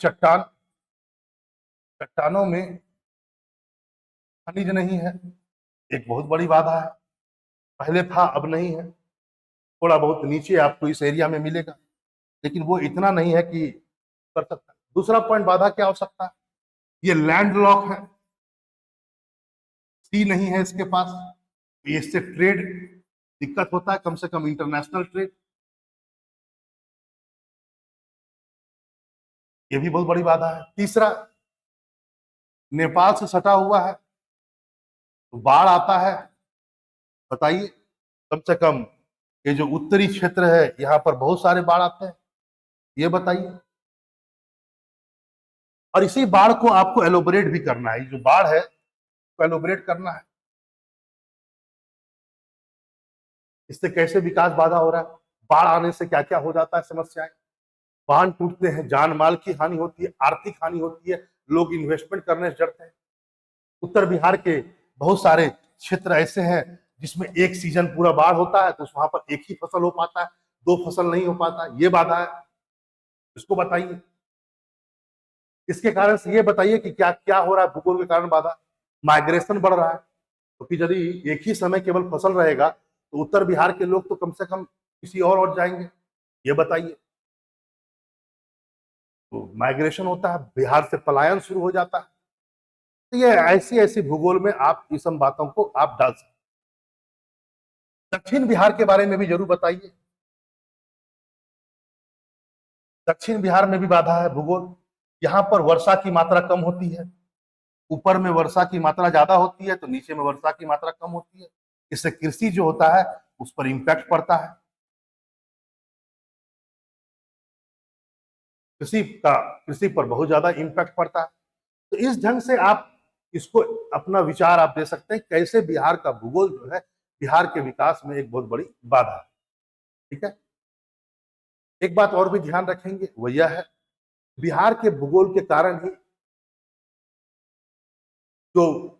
चट्टानों में खनिज नहीं है, एक बहुत बड़ी बाधा है। पहले था अब नहीं है, थोड़ा बहुत नीचे आपको इस एरिया में मिलेगा, लेकिन वो इतना नहीं है कि कर सकता। दूसरा पॉइंट बाधा क्या हो सकता है? ये लैंड लॉक है, सी नहीं है इसके पास, इससे ट्रेड दिक्कत होता है, कम से कम इंटरनेशनल ट्रेड। ये भी बहुत बड़ी बाधा है। तीसरा, नेपाल से सटा हुआ है तो बाढ़ आता है। बताइए, कम से कम ये जो उत्तरी क्षेत्र है यहाँ पर बहुत सारे बाढ़ आते हैं, ये बताइए। और इसी बाढ़ को आपको एलोबरेट भी करना है, जो बाढ़ है उसको एलोबरेट करना है। इससे कैसे विकास बाधा हो रहा है, बाढ़ आने से क्या क्या हो जाता है समस्याएं। बांध टूटते हैं, जान माल की हानि होती है, आर्थिक हानि होती है, लोग इन्वेस्टमेंट करने से डरते हैं। उत्तर बिहार के बहुत सारे क्षेत्र ऐसे हैं जिसमें एक सीजन पूरा बाढ़ होता है तो वहां पर एक ही फसल हो पाता है, दो फसल नहीं हो पाता, ये बाधा है। इसको बताइए। इसके कारण से ये बताइए कि क्या क्या हो रहा है भूगोल के कारण बाधा। माइग्रेशन बढ़ रहा है, क्योंकि तो यदि एक ही समय केवल फसल रहेगा तो उत्तर बिहार के लोग तो कम से कम किसी और जाएंगे, ये बताइए। तो माइग्रेशन होता है, बिहार से पलायन शुरू हो जाता है। तो ये ऐसी ऐसी भूगोल में आप इस सब बातों को आप डाल सकते। दक्षिण बिहार के बारे में भी जरूर बताइए। दक्षिण बिहार में भी बाधा है भूगोल, यहाँ पर वर्षा की मात्रा कम होती है। ऊपर में वर्षा की मात्रा ज्यादा होती है तो नीचे में वर्षा की मात्रा कम होती है। इससे कृषि जो होता है उस पर इम्पैक्ट पड़ता है। कृषि पर बहुत ज्यादा इम्पैक्ट पड़ता है। तो इस ढंग से आप इसको अपना विचार आप दे सकते हैं कैसे बिहार का भूगोल जो है बिहार के विकास में एक बहुत बड़ी बाधा है। ठीक है। एक बात और भी ध्यान रखेंगे वो यह है, बिहार के भूगोल के कारण ही जो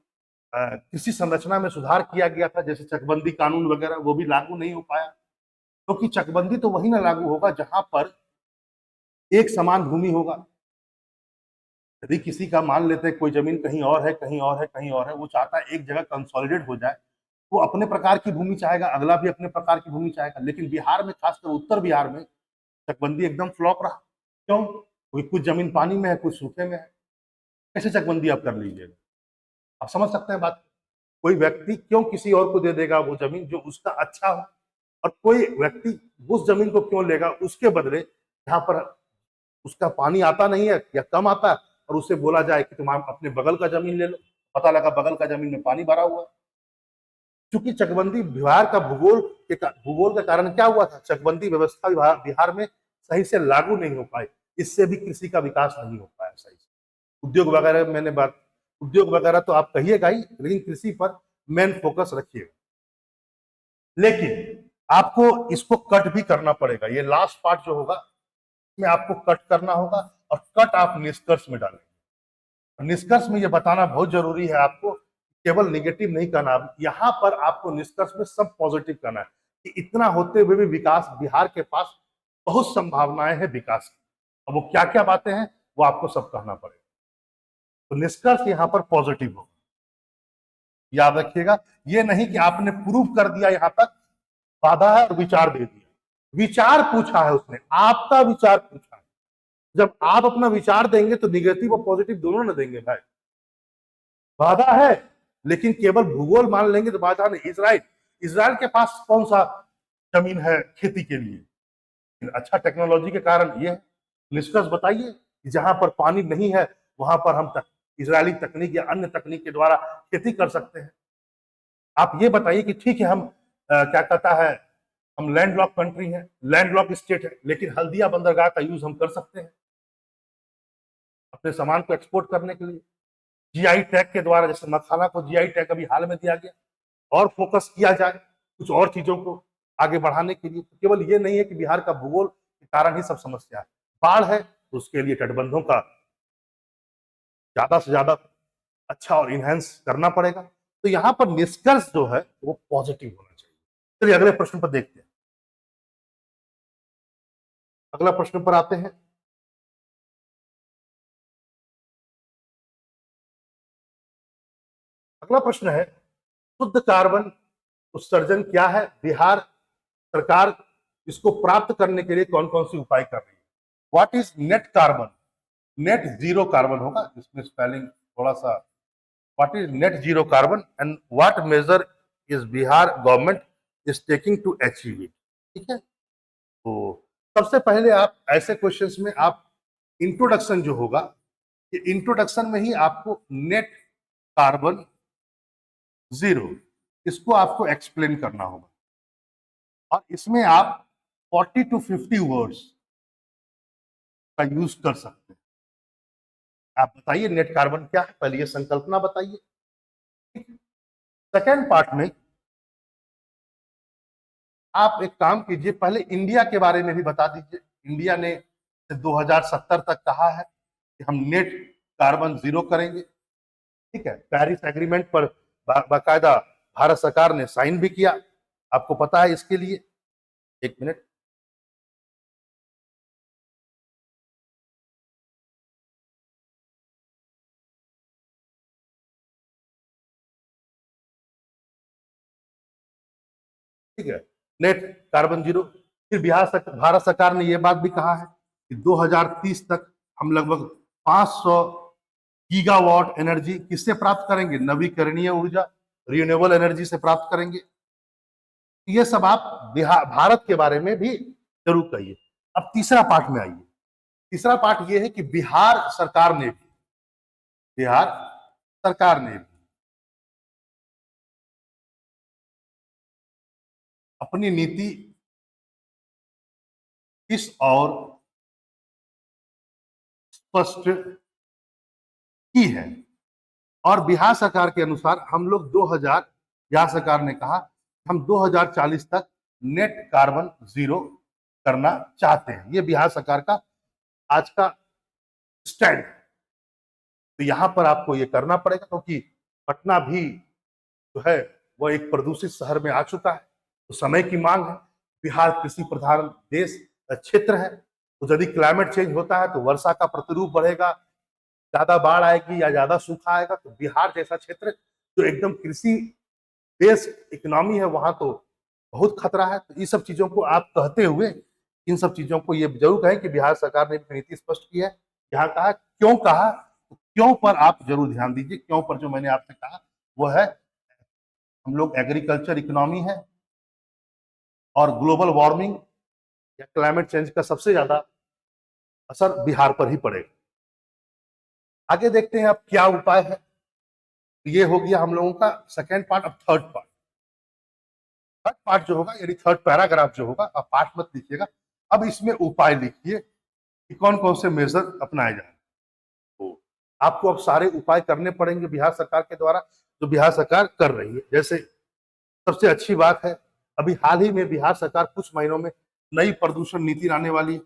कृषि संरचना में सुधार किया गया था, जैसे चकबंदी कानून वगैरह, वो भी लागू नहीं हो पाया, क्योंकि चकबंदी तो वही ना लागू होगा जहां पर एक समान भूमि होगा। यदि किसी का मान लेते हैं कोई जमीन कहीं और है, कहीं और है, कहीं और है, वो चाहता है एक जगह कंसोलिडेट हो जाए, वो अपने प्रकार की भूमि चाहेगा, अगला भी अपने प्रकार की भूमि चाहेगा। लेकिन बिहार में, खासकर उत्तर बिहार में, चकबंदी एकदम फ्लॉप रहा। क्यों? कोई कुछ जमीन पानी में है, कुछ सूखे में है। कैसे चकबंदी आप कर लीजिएगा? आप समझ सकते हैं बात। कोई व्यक्ति क्यों किसी और को दे देगा वो जमीन जो उसका अच्छा हो, और कोई व्यक्ति उस जमीन को क्यों लेगा उसके बदले जहां पर उसका पानी आता नहीं है या कम आता है, और उससे बोला जाए कि तुम अपने बगल का जमीन ले लो, पता लगा बगल का जमीन में पानी भरा हुआ है। क्योंकि चकबंदी बिहार का भूगोल के कारण क्या हुआ था, चकबंदी व्यवस्था बिहार में सही से लागू नहीं हो पाई। इससे भी कृषि का विकास नहीं हो पाया सही से। उद्योग वगैरह मैंने बात, उद्योग वगैरह तो आप कहिएगा ही, लेकिन कृषि पर मेन फोकस रखिएगा। लेकिन आपको इसको कट भी करना पड़ेगा, ये लास्ट पार्ट जो होगा इसमें आपको कट करना होगा, और कट आप निष्कर्ष में डालेंगे। निष्कर्ष में ये बताना बहुत जरूरी है आपको, केवल निगेटिव नहीं करना, यहाँ पर आपको निष्कर्ष में सब पॉजिटिव करना है कि इतना होते हुए भी विकास, बिहार के पास बहुत संभावनाएं हैं विकास की। अब वो क्या क्या बातें हैं वो आपको सब कहना पड़ेगा। तो निष्कर्ष यहाँ पर पॉजिटिव होगा, याद रखिएगा। ये नहीं कि आपने प्रूव कर दिया यहाँ तक, बाधा है और विचार दे दिया। विचार पूछा है उसने, आपका विचार पूछा है। जब आप अपना विचार देंगे तो निगेटिव और पॉजिटिव दोनों न देंगे भाई। बाधा है लेकिन केवल भूगोल मान लेंगे तो बाधा नहीं। इसराइल के पास कौन सा जमीन है खेती के लिए? अच्छा टेक्नोलॉजी के कारण ये निष्कर्ष बताइए कि जहां पर पानी नहीं है वहां पर हम इजरायली तकनीक या अन्य तकनीक के द्वारा खेती कर सकते हैं। आप ये बताइए कि ठीक है, हम क्या कहता है, हम लैंडलॉक कंट्री हैं, लैंडलॉक स्टेट है, लेकिन हल्दिया बंदरगाह का यूज हम कर सकते हैं अपने सामान को एक्सपोर्ट करने के लिए जीआई टैग के द्वारा। जैसे मखाना को जीआई टैग अभी हाल में दिया गया, और फोकस किया जाए कुछ और चीजों को आगे बढ़ाने के लिए। तो केवल ये नहीं है कि बिहार का भूगोल के कारण ही सब समस्या है, बाढ़ है तो उसके लिए तटबंधों का ज्यादा से ज्यादा अच्छा और इनहेंस करना पड़ेगा। तो यहाँ पर निष्कर्ष जो है वो पॉजिटिव होना चाहिए। चलिए अगले प्रश्न पर देखते हैं। अगला प्रश्न पर आते हैं। अगला प्रश्न है, शुद्ध कार्बन उत्सर्जन क्या है? बिहार सरकार इसको प्राप्त करने के लिए कौन कौन सी उपाय कर रही है? What is net carbon? Net zero carbon होगा, इसमें स्पेलिंग थोड़ा सा। What is net zero carbon and what major is Bihar government is taking to achieve it? ठीक है, तो सबसे पहले आप ऐसे क्वेश्चंस में आप इंट्रोडक्शन जो होगा, ये इंट्रोडक्शन में ही आपको नेट कार्बन जीरो इसको आपको एक्सप्लेन करना होगा, और इसमें आप 40 to 50 वर्ड्स का यूज कर सकते हैं। आप बताइए नेट कार्बन क्या है, पहले ये संकल्पना बताइए। सेकेंड पार्ट में आप एक काम कीजिए, पहले इंडिया के बारे में भी बता दीजिए। इंडिया ने 2070 तक कहा है कि हम नेट कार्बन जीरो करेंगे। ठीक है, पेरिस एग्रीमेंट पर बाकायदा भारत सरकार ने साइन भी किया, आपको पता है इसके लिए। एक मिनट, ठीक है, नेट कार्बन जीरो। फिर भारत सरकार ने यह बात भी कहा है कि 2030 तक हम लगभग 500 गीगावाट एनर्जी किससे प्राप्त करेंगे? नवीकरणीय ऊर्जा, रिन्यूएबल एनर्जी से प्राप्त करेंगे। ये सब आप भारत के बारे में भी जरूर कहिए। अब तीसरा पार्ट में आइए। तीसरा पार्ट ये है कि बिहार सरकार ने भी अपनी नीति किस और स्पष्ट की है, और बिहार सरकार के अनुसार हम लोग 2000, बिहार सरकार ने कहा हम 2040 तक नेट कार्बन जीरो करना चाहते हैं। ये बिहार सरकार का आज का स्टैंड है। तो यहां पर आपको ये करना पड़ेगा, क्योंकि पटना भी जो है वह एक प्रदूषित शहर में आ चुका है। तो समय की मांग है, बिहार कृषि प्रधान देश क्षेत्र है, तो यदि क्लाइमेट चेंज होता है तो वर्षा का प्रतिरूप बढ़ेगा, ज्यादा बाढ़ आएगी या ज्यादा सूखा आएगा, तो बिहार जैसा क्षेत्र जो एकदम कृषि बेस इकोनॉमी है वहां तो बहुत खतरा है। तो ये सब चीजों को आप कहते हुए इन सब चीजों को ये जरूर कहें कि बिहार सरकार ने नीति स्पष्ट की है। यहाँ कहा, तो क्यों पर आप जरूर ध्यान दीजिए। क्यों पर जो मैंने आपसे कहा वो है, हम लोग एग्रीकल्चर इकोनॉमी है, और ग्लोबल वार्मिंग या क्लाइमेट चेंज का सबसे ज्यादा असर बिहार पर ही पड़ेगा। आगे देखते हैं अब क्या उपाय है। ये हो गया हम लोगों का सेकेंड पार्ट। अब थर्ड पार्ट, जो होगा यानी थर्ड पैराग्राफ जो होगा, आप पार्ट मत लिखिएगा, अब इसमें उपाय लिखिए कि कौन कौन से मेजर अपनाए जाए। तो आपको अब सारे उपाय करने पड़ेंगे बिहार सरकार के द्वारा, जो बिहार सरकार कर रही है। जैसे सबसे अच्छी बात है, अभी हाल ही में बिहार सरकार कुछ महीनों में नई प्रदूषण नीति लाने वाली है।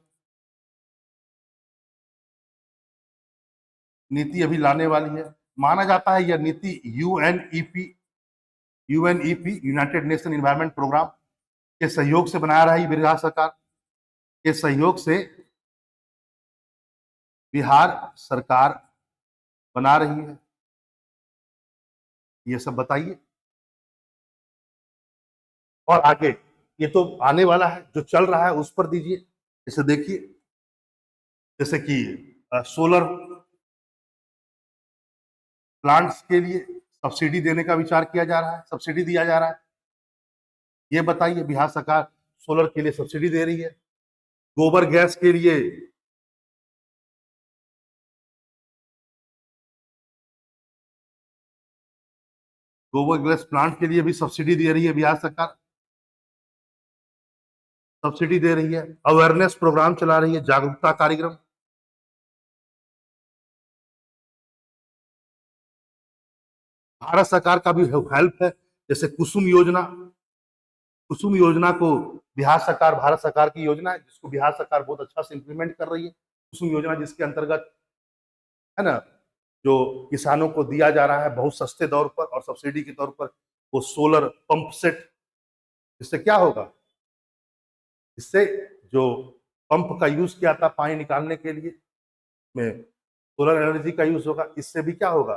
नीति अभी लाने वाली है। माना जाता है यह नीति UNEP United Nation environment program के सहयोग से बनाया रही बिहार सरकार के सहयोग से बिहार सरकार बना रही है। ये सब बताइए। और आगे ये तो आने वाला है, जो चल रहा है उस पर दीजिए। इसे देखिए, जैसे कि सोलर प्लांट्स के लिए सब्सिडी देने का विचार किया जा रहा है, सब्सिडी दिया जा रहा है। ये बताइए, बिहार सरकार सोलर के लिए सब्सिडी दे रही है। गोबर गैस के लिए गोबर गैस प्लांट के लिए भी सब्सिडी दे रही है बिहार सरकार, सब्सिडी दे रही है। अवेयरनेस प्रोग्राम चला रही है, जागरूकता कार्यक्रम। भारत सरकार का भी हेल्प है, जैसे कुसुम योजना को बिहार सरकार, भारत सरकार की योजना है जिसको बिहार सरकार बहुत अच्छा से इंप्लीमेंट कर रही है। कुसुम योजना जिसके अंतर्गत है ना, जो किसानों को दिया जा रहा है बहुत सस्ते दौर पर और सब्सिडी के तौर पर वो सोलर पंप सेट। इससे क्या होगा, इससे जो पंप का यूज किया था पानी निकालने के लिए में सोलर एनर्जी का यूज होगा। इससे भी क्या होगा,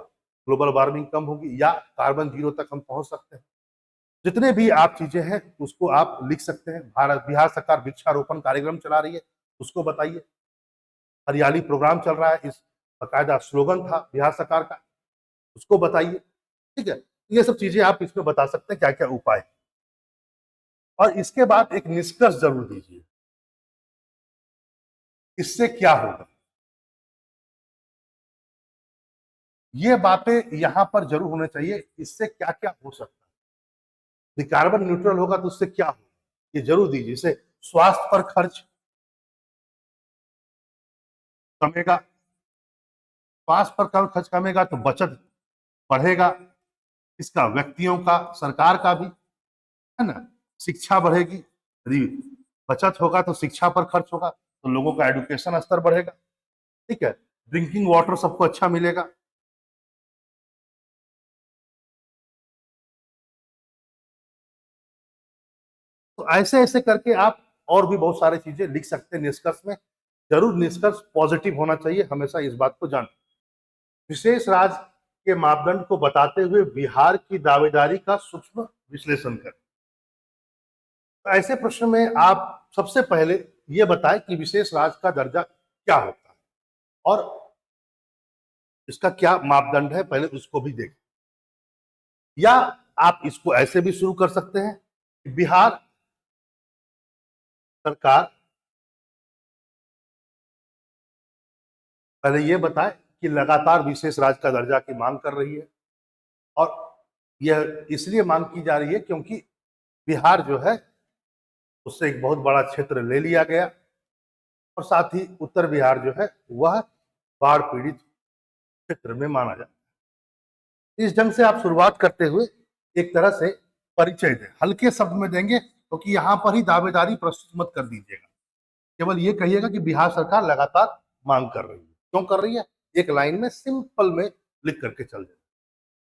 ग्लोबल वार्मिंग कम होगी या कार्बन जीरो तक हम पहुंच सकते हैं। जितने भी आप चीजें हैं उसको आप लिख सकते हैं। बिहार सरकार वृक्षारोपण कार्यक्रम चला रही है, उसको बताइए। हरियाली प्रोग्राम चल रहा है, इस बाकायदा स्लोगन था बिहार सरकार का, उसको बताइए। ठीक है, ये सब चीजें आप इसमें बता सकते हैं क्या क्या उपाय। और इसके बाद एक निष्कर्ष जरूर दीजिए, इससे क्या होगा। ये बातें यहां पर जरूर होने चाहिए, इससे क्या क्या हो सकता है। कार्बन न्यूट्रल होगा तो उससे क्या होगा, ये जरूर दीजिए। इससे स्वास्थ्य पर खर्च कमेगा, स्वास्थ्य पर कम खर्च कमेगा तो बचत बढ़ेगा, इसका व्यक्तियों का, सरकार का भी, है ना। शिक्षा बढ़ेगी, यदि बचत होगा तो शिक्षा पर खर्च होगा तो लोगों का एजुकेशन स्तर बढ़ेगा। ठीक है, ड्रिंकिंग वाटर सबको अच्छा मिलेगा। तो ऐसे ऐसे करके आप और भी बहुत सारी चीजें लिख सकते हैं निष्कर्ष में। जरूर निष्कर्ष पॉजिटिव होना चाहिए, हमेशा इस बात को जान। विशेष राज्य के मापदंड को बताते हुए बिहार की दावेदारी का सूक्ष्म विश्लेषण करें। तो ऐसे प्रश्न में आप सबसे पहले ये बताएं कि विशेष राज्य का दर्जा क्या होता है और इसका क्या मापदंड है, पहले उसको भी देखें। या आप इसको ऐसे भी शुरू कर सकते हैं कि बिहार सरकार पहले ये बताए कि लगातार विशेष राज्य का दर्जा की मांग कर रही है और यह इसलिए मांग की जा रही है क्योंकि बिहार जो है उससे एक बहुत बड़ा क्षेत्र ले लिया गया और साथ ही उत्तर बिहार जो है वह बाढ़ पीड़ित क्षेत्र में माना जाता है। इस ढंग से आप शुरुआत करते हुए एक तरह से परिचय दें, हल्के शब्द में देंगे क्योंकि तो यहाँ पर ही दावेदारी प्रस्तुत मत कर दीजिएगा। केवल ये कहिएगा कि बिहार सरकार लगातार मांग कर रही है। क्यों कर रही है, एक लाइन में सिंपल में लिख करके चल जाए।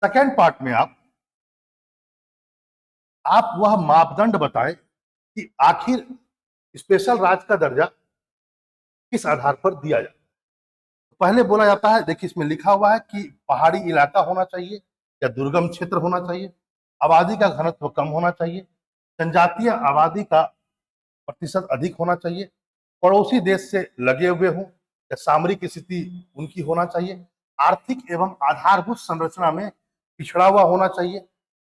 सेकेंड पार्ट में आप वह मापदंड बताएं कि आखिर स्पेशल राज्य का दर्जा किस आधार पर दिया जाए। पहले बोला जाता है, देखिए इसमें लिखा हुआ है कि पहाड़ी इलाका होना चाहिए या दुर्गम क्षेत्र होना चाहिए, आबादी का घनत्व कम होना चाहिए, जनजातीय आबादी का प्रतिशत अधिक होना चाहिए, पड़ोसी देश से लगे हुए हों या सामरिक स्थिति उनकी होना चाहिए, आर्थिक एवं आधारभूत संरचना में पिछड़ा हुआ होना चाहिए,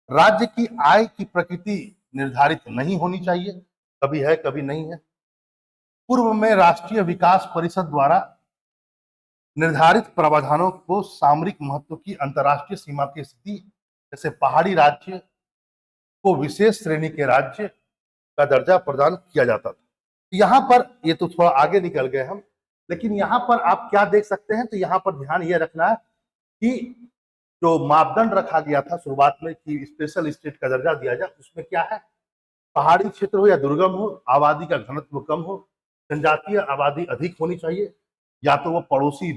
राज्य की आय की प्रकृति निर्धारित नहीं होनी चाहिए, कभी है कभी नहीं है, पूर्व में राष्ट्रीय विकास परिषद द्वारा निर्धारित प्रावधानों को सामरिक महत्व की अंतर्राष्ट्रीय सीमा की स्थिति जैसे पहाड़ी राज्य को विशेष श्रेणी के राज्य का दर्जा प्रदान किया जाता था। यहाँ पर ये तो थोड़ा आगे निकल गए हम, लेकिन यहाँ पर आप क्या देख सकते हैं, तो यहाँ पर ध्यान ये रखना है कि जो मापदंड रखा गया था शुरुआत में कि स्पेशल स्टेट का दर्जा दिया जाए, उसमें क्या है, पहाड़ी क्षेत्र हो या दुर्गम हो, आबादी का घनत्व कम हो, जनजातीय आबादी अधिक होनी चाहिए, या तो वो पड़ोसी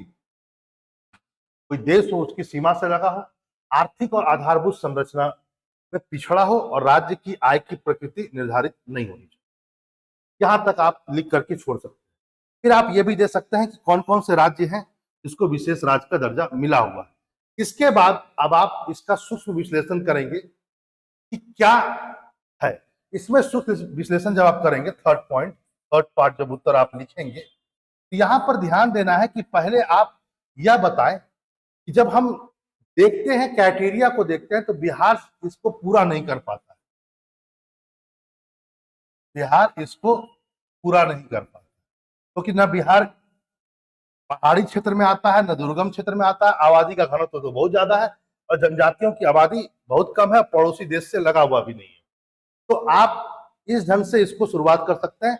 कोई देश हो उसकी सीमा से लगा हो, आर्थिक और आधारभूत संरचना में पिछड़ा हो और राज्य की आय की प्रकृति निर्धारित नहीं होनी चाहिए। यहां तक आप लिख करके छोड़ सकते हैं। फिर आप ये भी दे सकते हैं कि कौन कौन से राज्य हैं जिसको विशेष राज्य का दर्जा मिला हुआ है। इसके बाद अब आप इसका सूक्ष्म विश्लेषण करेंगे कि क्या है इसमें। सूक्ष्म विश्लेषण जब आप करेंगे, थर्ड पार्ट जब उत्तर आप लिखेंगे, तो यहां पर ध्यान देना है कि पहले आप यह बताएं कि जब हम देखते हैं, क्राइटेरिया को देखते हैं, तो बिहार इसको पूरा नहीं कर पाता है। बिहार इसको पूरा नहीं कर पाता क्योंकि न बिहार पहाड़ी क्षेत्र में आता है, न दुर्गम क्षेत्र में आता है, आबादी का घनत्व तो बहुत ज्यादा है और जनजातियों की आबादी बहुत कम है, पड़ोसी देश से लगा हुआ भी नहीं है। तो आप इस ढंग से इसको शुरुआत कर सकते हैं।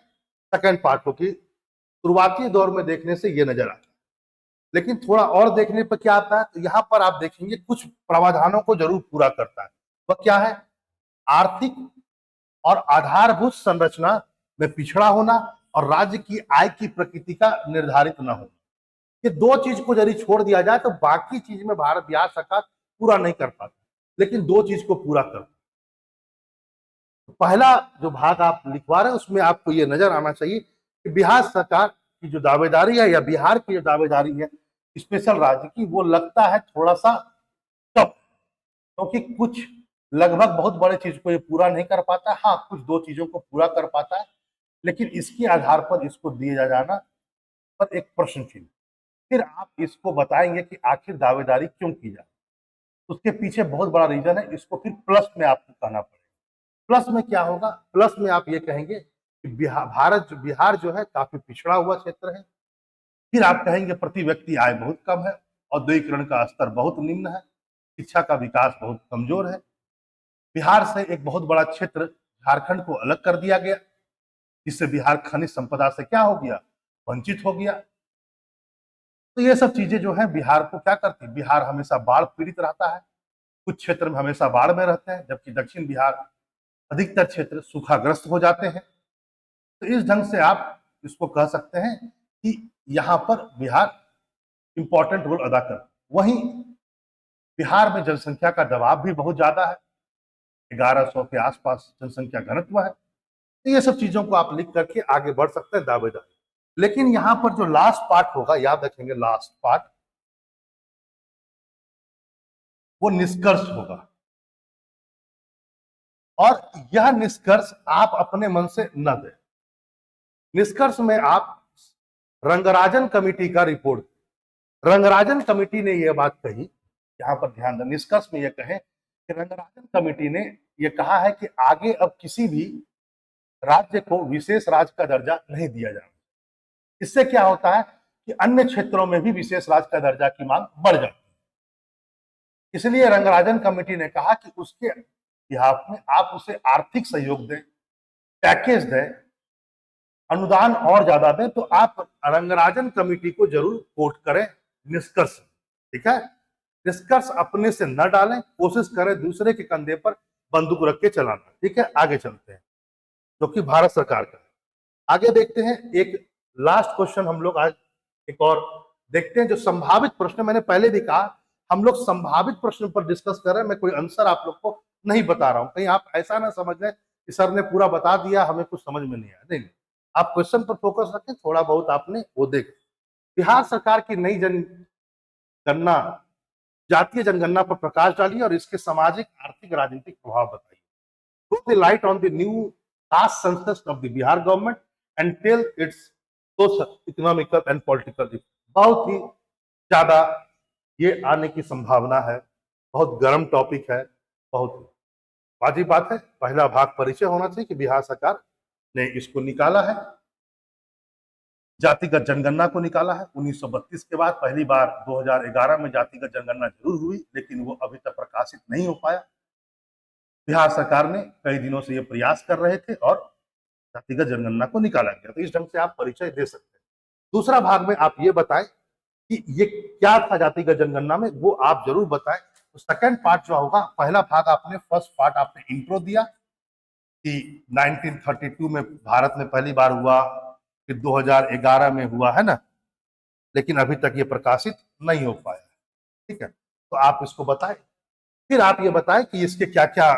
सेकंड पार्ट हो कि शुरुआती दौर में देखने से ये नजर आता है, लेकिन थोड़ा और देखने पर क्या आता है, तो यहां पर आप देखेंगे कुछ प्रावधानों को जरूर पूरा करता है। वह क्या है? आर्थिक और आधारभूत संरचना में पिछड़ा होना और राज्य की आय की प्रकृति का निर्धारित न होना। ये दो चीज को यदि छोड़ दिया जाए तो बाकी चीज में भारत बिहार सरकार पूरा नहीं कर पाता, लेकिन दो चीज को पूरा कर। पहला जो भाग आप लिखवा रहे हैं उसमें आपको ये नजर आना चाहिए कि बिहार सरकार की जो दावेदारी है या बिहार की जो दावेदारी है स्पेशल राज्य की, वो लगता है थोड़ा सा टफ, क्योंकि कुछ लगभग बहुत बड़े चीज को ये पूरा नहीं कर पाता। हाँ, कुछ दो चीजों को पूरा कर पाता है, लेकिन इसके आधार पर इसको दिया जाना पर एक प्रश्न चिन्ह। फिर आप इसको बताएंगे कि आखिर दावेदारी क्यों की जाए, उसके पीछे बहुत बड़ा रीजन है। इसको फिर प्लस में आपको कहना पड़ेगा। प्लस में क्या होगा? प्लस में आप ये कहेंगे कि बिहार जो है काफी पिछड़ा हुआ क्षेत्र है। फिर आप कहेंगे प्रति व्यक्ति आय बहुत कम है, औद्योगिकरण का स्तर बहुत निम्न है, शिक्षा का विकास बहुत कमजोर है। बिहार से एक बहुत बड़ा क्षेत्र झारखंड को अलग कर दिया गया, जिससे बिहार खनिज संपदा से क्या हो गया? वंचित हो गया। तो ये सब चीजें जो है बिहार को क्या करती है? बिहार हमेशा बाढ़ पीड़ित रहता है, कुछ क्षेत्र में हमेशा बाढ़ में रहते हैं, जबकि दक्षिण बिहार अधिकतर क्षेत्र सूखाग्रस्त हो जाते हैं। तो इस ढंग से आप इसको कह सकते हैं कि यहाँ पर बिहार इंपॉर्टेंट रोल अदा कर। वहीं बिहार में जनसंख्या का दबाव भी बहुत ज्यादा है, 1100 के आसपास जनसंख्या घनत्व है। तो ये सब चीजों को आप लिख करके आगे बढ़ सकते हैं दावेदारी। लेकिन यहां पर जो लास्ट पार्ट होगा, याद रखेंगे, लास्ट पार्ट वो निष्कर्ष होगा, और यह निष्कर्ष आप अपने मन से न दें। निष्कर्ष में आप रंगराजन कमेटी का रिपोर्ट, रंगराजन कमेटी ने यह बात कही, यहां पर ध्यान दें, निष्कर्ष में यह कहें कि रंगराजन कमेटी ने यह कहा है कि आगे अब किसी भी राज्य को विशेष राज्य का दर्जा नहीं दिया जाना। इससे क्या होता है कि अन्य क्षेत्रों में भी विशेष राज्य का दर्जा की मांग बढ़ जाती है। इसलिए रंगराजन कमेटी ने कहा कि उसके बिहाफ में आप उसे आर्थिक सहयोग दें, पैकेज दें, अनुदान और ज्यादा दें। तो आप रंगराजन कमेटी को जरूर कोट करें निष्कर्ष, ठीक है? निष्कर्ष अपने से न डालें, कोशिश करें दूसरे के कंधे पर बंदूक रख के चलाना, ठीक है? आगे चलते हैं, जो कि भारत सरकार का है। आगे देखते हैं, एक लास्ट क्वेश्चन हम लोग आज एक और देखते हैं, जो संभावित प्रश्न। मैंने पहले भी कहा हम लोग संभावित प्रश्न पर डिस्कस कर रहे हैं, मैं कोई आंसर आप लोग को नहीं बता रहा हूं, कहीं आप ऐसा ना समझ लें कि सर ने पूरा बता दिया, हमें कुछ समझ में नहीं आया। नहीं, आप क्वेश्चन पर फोकस रखें, थोड़ा बहुत आपने वो देख। बिहार सरकार की नई जनगणना, जातीय जनगणना पर प्रकाश डालिए और इसके सामाजिक, आर्थिक, राजनीतिक प्रभाव बताइए। Throw the light on the new caste census of the Bihar government and tell its social, economical and political. बहुत ही ज्यादा ये आने की संभावना है, बहुत गर्म टॉपिक है, बहुत वाजिब बात है। पहला भाग परिचय होना चाहिए कि बिहार सरकार ने इसको निकाला है, जातिगत जनगणना को निकाला है। 1932 के बाद पहली बार 2011 में जातिगत जनगणना जरूर हुई, लेकिन वो अभी तक प्रकाशित नहीं हो पाया। बिहार सरकार ने कई दिनों से ये प्रयास कर रहे थे और जातिगत जनगणना को निकाला गया। तो इस ढंग से आप परिचय दे सकते हैं। दूसरा भाग में आप ये बताएं कि ये क्या था जातिगत जनगणना में, वो आप जरूर बताएं। तो सेकंड पार्ट जो होगा, पहला भाग आपने, फर्स्ट पार्ट आपने इंट्रो दिया कि 1932 में भारत में पहली बार हुआ, फिर 2011 में हुआ, है ना, लेकिन अभी तक ये प्रकाशित नहीं हो पाया। ठीक है, तो आप इसको बताएं। फिर आप ये बताएं कि इसके क्या क्या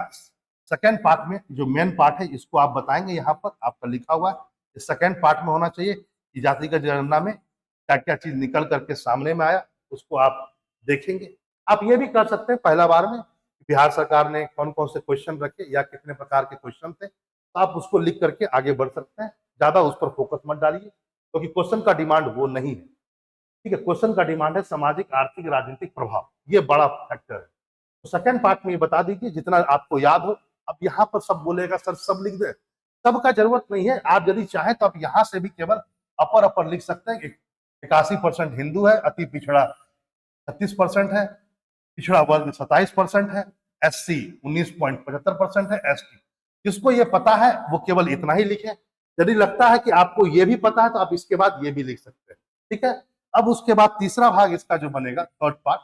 सेकेंड पार्ट में जो मेन पार्ट है इसको आप बताएंगे। यहाँ पर आपका लिखा हुआ है सेकेंड पार्ट में होना चाहिए कि जातिगत जनगणना में क्या क्या चीज निकल करके सामने में आया, उसको आप देखेंगे। आप ये भी कर सकते हैं पहला बार में बिहार सरकार ने कौन कौन से क्वेश्चन रखे या कितने प्रकार के क्वेश्चन थे, तो आप उसको लिख करके आगे बढ़ सकते हैं। ज्यादा उस पर फोकस मत डालिए क्योंकि क्वेश्चन का डिमांड वो नहीं है। ठीक है, क्वेश्चन का डिमांड है सामाजिक, आर्थिक, राजनीतिक प्रभाव, ये बड़ा फैक्टर है। तो सेकंड पार्ट में ये बता दीजिए जितना आपको याद हो। अब यहाँ पर सब बोलेगा सर सब लिख दे, सबका जरूरत नहीं है। आप यदि चाहें तो आप यहाँ से भी केवल अपर अपर लिख सकते हैं। 81% हिंदू है, अति पिछड़ा 36% है, पिछड़ा वर्ग 27% है, SC 19.75% है, ST जिसको ये पता है वो केवल इतना ही लिखे। यदि लगता है कि आपको ये भी पता है तो आप इसके बाद ये भी लिख सकते हैं। ठीक है, अब उसके बाद तीसरा भाग इसका जो बनेगा थर्ड पार्ट,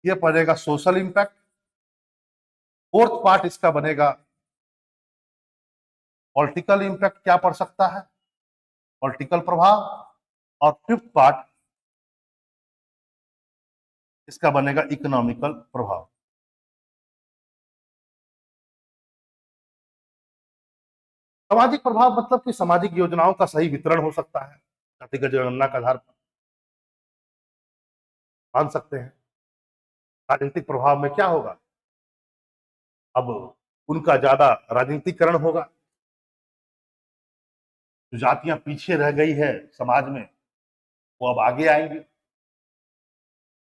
ये पड़ेगा सोशल इंपैक्ट। फोर्थ पार्ट इसका बनेगा पॉलिटिकल इंपैक्ट, क्या पड़ सकता है, पॉलिटिकल प्रभाव। और फिफ्थ पार्ट इसका बनेगा इकोनॉमिकल प्रभाव। सामाजिक प्रभाव मतलब कि सामाजिक योजनाओं का सही वितरण हो सकता है, जातिगत जनगणना के आधार पर मान सकते हैं। राजनीतिक प्रभाव में क्या होगा, अब उनका ज्यादा राजनीतिकरण होगा। जो जातियां पीछे रह गई है समाज में वो अब आगे आएंगी,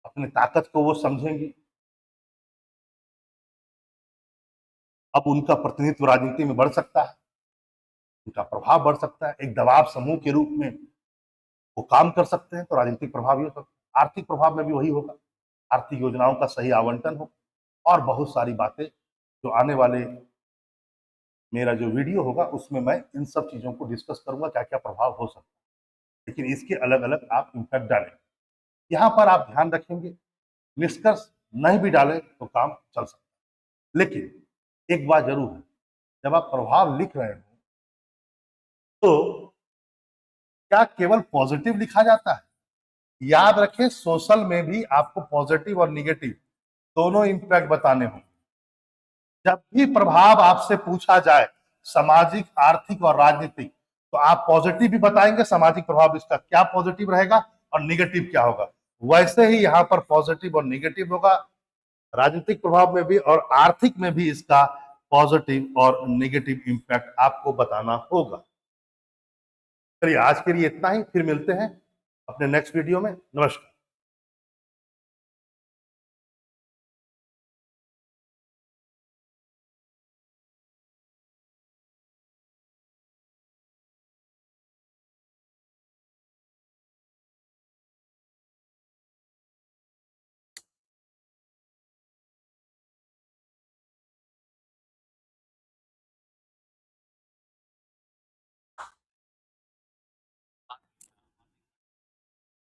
अपनी ताकत को वो समझेंगी। अब उनका प्रतिनिधित्व राजनीति में बढ़ सकता है, उनका प्रभाव बढ़ सकता है, एक दबाव समूह के रूप में वो काम कर सकते हैं। तो राजनीतिक प्रभाव ही हो सकता है। आर्थिक प्रभाव में भी वही होगा, आर्थिक योजनाओं का सही आवंटन हो और बहुत सारी बातें जो आने वाले मेरा जो वीडियो होगा उसमें मैं इन सब चीजों को डिस्कस करूंगा, क्या क्या प्रभाव हो सकता है। लेकिन इसके अलग अलग आप इम्पैक्ट डालेंगे, यहाँ पर आप ध्यान रखेंगे। निष्कर्ष नहीं भी डालें तो काम चल सकता है। लेकिन एक बात जरूर है, जब आप प्रभाव लिख रहे हो तो क्या केवल पॉजिटिव लिखा जाता है? याद रखें सोशल में भी आपको पॉजिटिव और निगेटिव दोनों इंपैक्ट बताने होंगे। जब भी प्रभाव आपसे पूछा जाए सामाजिक, आर्थिक और राजनीतिक, तो आप पॉजिटिव भी बताएंगे सामाजिक प्रभाव इसका क्या पॉजिटिव रहेगा और निगेटिव क्या होगा। वैसे ही यहाँ पर पॉजिटिव और निगेटिव होगा, राजनीतिक प्रभाव में भी और आर्थिक में भी इसका पॉजिटिव और निगेटिव इंपैक्ट आपको बताना होगा। चलिए आज के लिए इतना ही, फिर मिलते हैं अपने नेक्स्ट वीडियो में। नमस्कार।